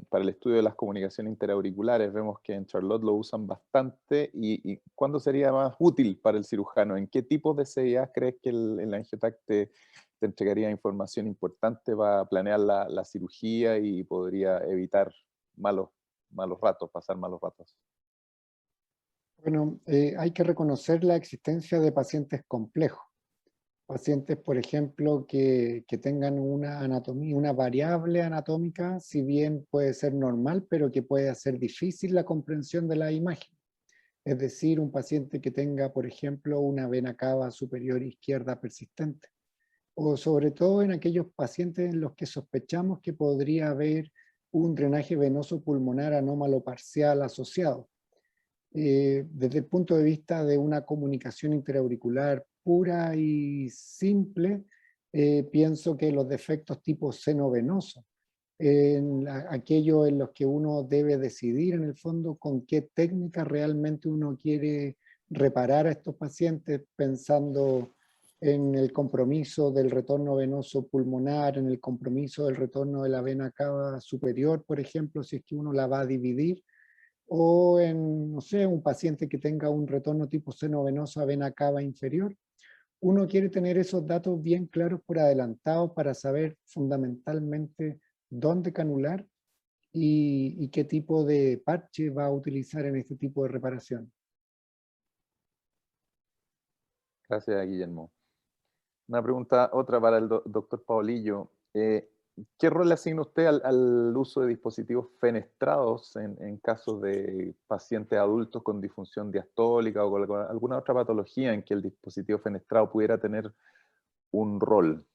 para el estudio de las comunicaciones interauriculares, vemos que en Charlotte lo usan bastante. ¿Y cuándo sería más útil para el cirujano? ¿En qué tipos de CIA crees que el angiotac te entregaría información importante para planear la cirugía y podría evitar pasar malos ratos? Bueno, hay que reconocer la existencia de pacientes complejos. Pacientes, por ejemplo, que tengan una anatomía, una variable anatómica, si bien puede ser normal, pero que puede hacer difícil la comprensión de la imagen. Es decir, un paciente que tenga, por ejemplo, una vena cava superior izquierda persistente. O sobre todo en aquellos pacientes en los que sospechamos que podría haber un drenaje venoso pulmonar anómalo parcial asociado. Desde el punto de vista de una comunicación interauricular pura y simple, pienso que los defectos tipo seno venoso, aquellos en los que uno debe decidir en el fondo con qué técnica realmente uno quiere reparar a estos pacientes, pensando en el compromiso del retorno venoso pulmonar, en el compromiso del retorno de la vena cava superior, por ejemplo, si es que uno la va a dividir, o en, no sé, un paciente que tenga un retorno tipo seno venoso a vena cava inferior. Uno quiere tener esos datos bien claros por adelantado para saber fundamentalmente dónde canular y qué tipo de parche va a utilizar en este tipo de reparación. Gracias, Guillermo. Una pregunta, otra para el doctor Paolillo. ¿Qué rol le asigna usted al uso de dispositivos fenestrados en casos de pacientes adultos con disfunción diastólica o con alguna otra patología en que el dispositivo fenestrado pudiera tener un rol?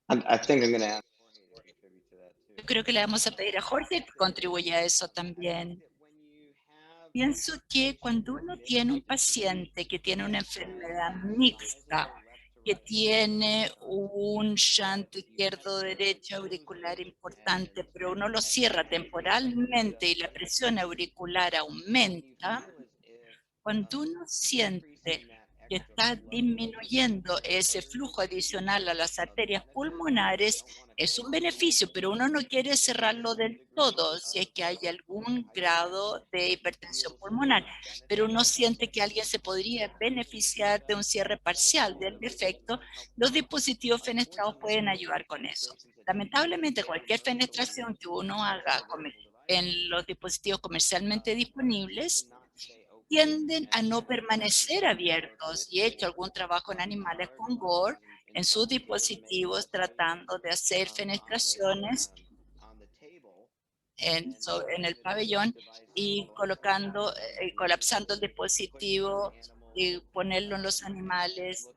Yo creo que le vamos a pedir a Jorge que contribuya a eso también. Pienso que cuando uno tiene un paciente que tiene una enfermedad mixta, que tiene un shunt izquierdo-derecho auricular importante, pero uno lo cierra temporalmente y la presión auricular aumenta, cuando uno siente que está disminuyendo ese flujo adicional a las arterias pulmonares, es un beneficio, pero uno no quiere cerrarlo del todo si es que hay algún grado de hipertensión pulmonar, pero uno siente que alguien se podría beneficiar de un cierre parcial del defecto. Los dispositivos fenestrados pueden ayudar con eso. Lamentablemente, cualquier fenestración que uno haga en los dispositivos comercialmente disponibles tienden a no permanecer abiertos, y he hecho algún trabajo en animales con Gore en sus dispositivos tratando de hacer fenestraciones en el pabellón y colapsando el dispositivo y ponerlo en los animales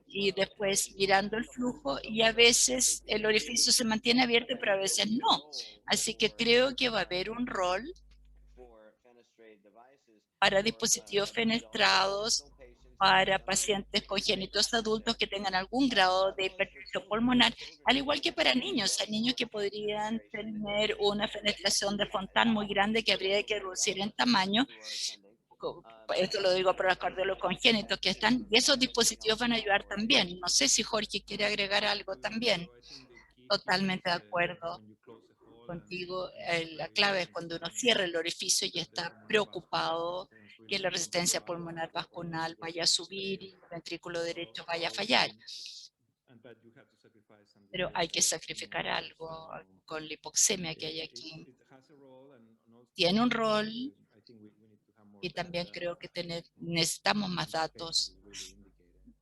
y después mirando el flujo, y a veces el orificio se mantiene abierto pero a veces no. Así que creo que va a haber un rol para dispositivos fenestrados para pacientes congénitos adultos que tengan algún grado de hipertensión pulmonar, al igual que para niños. Hay niños que podrían tener una fenestración de Fontan muy grande que habría que reducir en tamaño. Esto lo digo para los cardiólogos congénitos que están, y esos dispositivos van a ayudar también. No sé si Jorge quiere agregar algo también. Totalmente de acuerdo contigo. La clave es cuando uno cierra el orificio y está preocupado que la resistencia pulmonar vascular vaya a subir y el ventrículo derecho vaya a fallar. Pero hay que sacrificar algo con la hipoxemia que hay aquí. Tiene un rol y también creo que necesitamos más datos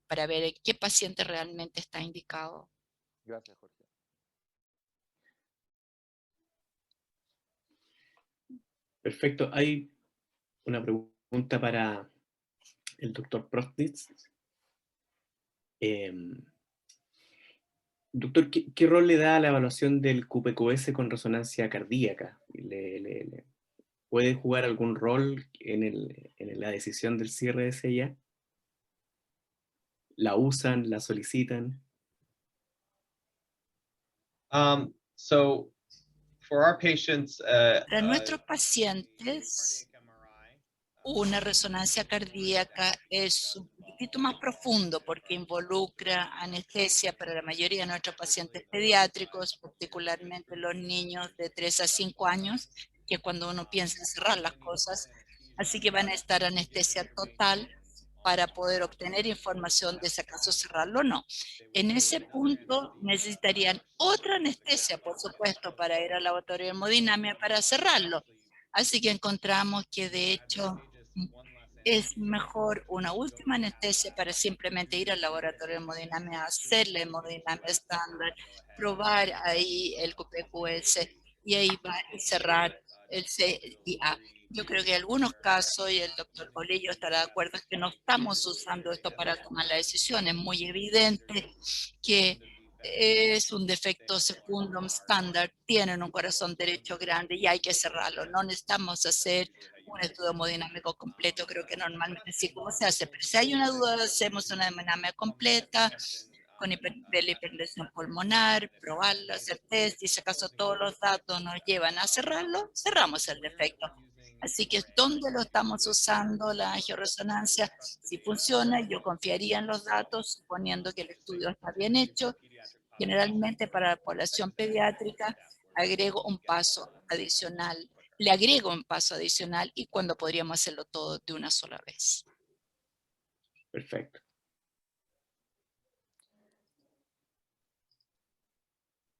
para ver en qué paciente realmente está indicado. Gracias, Jorge. Perfecto. Hay una pregunta para el doctor Prostnitz. Doctor, ¿qué rol le da a la evaluación del QPQS con resonancia cardíaca? ¿Puede jugar algún rol en la decisión del cierre de CIA? ¿La usan? ¿La solicitan? For our patients, para nuestros pacientes, una resonancia cardíaca es un poquito más profundo porque involucra anestesia para la mayoría de nuestros pacientes pediátricos, particularmente los niños de 3 a 5 años, que es cuando uno piensa en cerrar las cosas. Así que van a estar anestesia total para poder obtener información de si acaso cerrarlo o no. En ese punto necesitarían otra anestesia, por supuesto, para ir al laboratorio de hemodinamia para cerrarlo. Así que encontramos que de hecho es mejor una última anestesia para simplemente ir al laboratorio de hemodinamia, hacer la hemodinamia estándar, probar ahí el QPQS y ahí va a cerrar el CIA. Yo creo que en algunos casos, y el doctor Polillo estará de acuerdo, es que no estamos usando esto para tomar la decisión. Es muy evidente que es un defecto secundum estándar, tienen un corazón derecho grande y hay que cerrarlo. No necesitamos hacer un estudio hemodinámico completo, creo que normalmente sí como se hace, pero si hay una duda, hacemos una hemodinámica completa con de la hipertensión pulmonar, probarlo, hacer test, y si acaso todos los datos nos llevan a cerrarlo, cerramos el defecto. Así que ¿dónde lo estamos usando la angioresonancia? Si funciona, yo confiaría en los datos, suponiendo que el estudio está bien hecho. Generalmente para la población pediátrica agrego un paso adicional, le agrego un paso adicional y cuando podríamos hacerlo todo de una sola vez. Perfecto.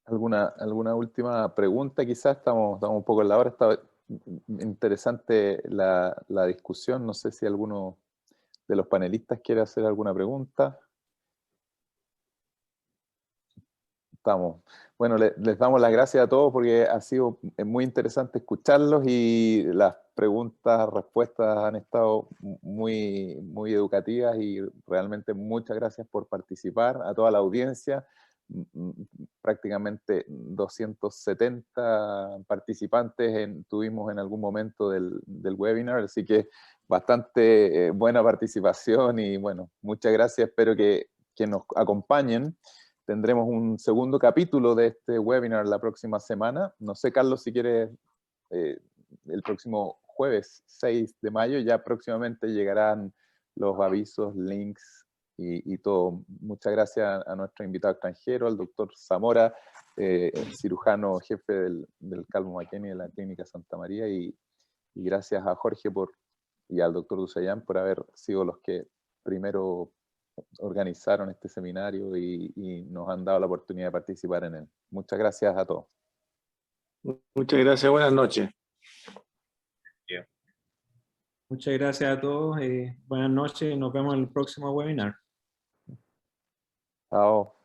¿Alguna última pregunta? Quizás estamos un poco en la hora. Está interesante la discusión. No sé si alguno de los panelistas quiere hacer alguna pregunta. Bueno, les damos las gracias a todos porque ha sido muy interesante escucharlos y las preguntas, respuestas han estado muy educativas y realmente muchas gracias por participar, a toda la audiencia. Prácticamente 270 participantes tuvimos en algún momento del webinar, así que bastante buena participación y bueno, muchas gracias, espero que nos acompañen. Tendremos un segundo capítulo de este webinar la próxima semana. No sé, Carlos, si quieres, el próximo jueves 6 de mayo, ya próximamente llegarán los avisos, links y todo. Muchas gracias a nuestro invitado extranjero, al doctor Zamora, cirujano jefe del Calvo McKinney de la Clínica Santa María, y gracias a Jorge y al doctor Dusayán por haber sido los que primero organizaron este seminario y nos han dado la oportunidad de participar en él. Muchas gracias a todos. Muchas gracias, buenas noches. Muchas gracias a todos. Buenas noches y nos vemos en el próximo webinar. Chao.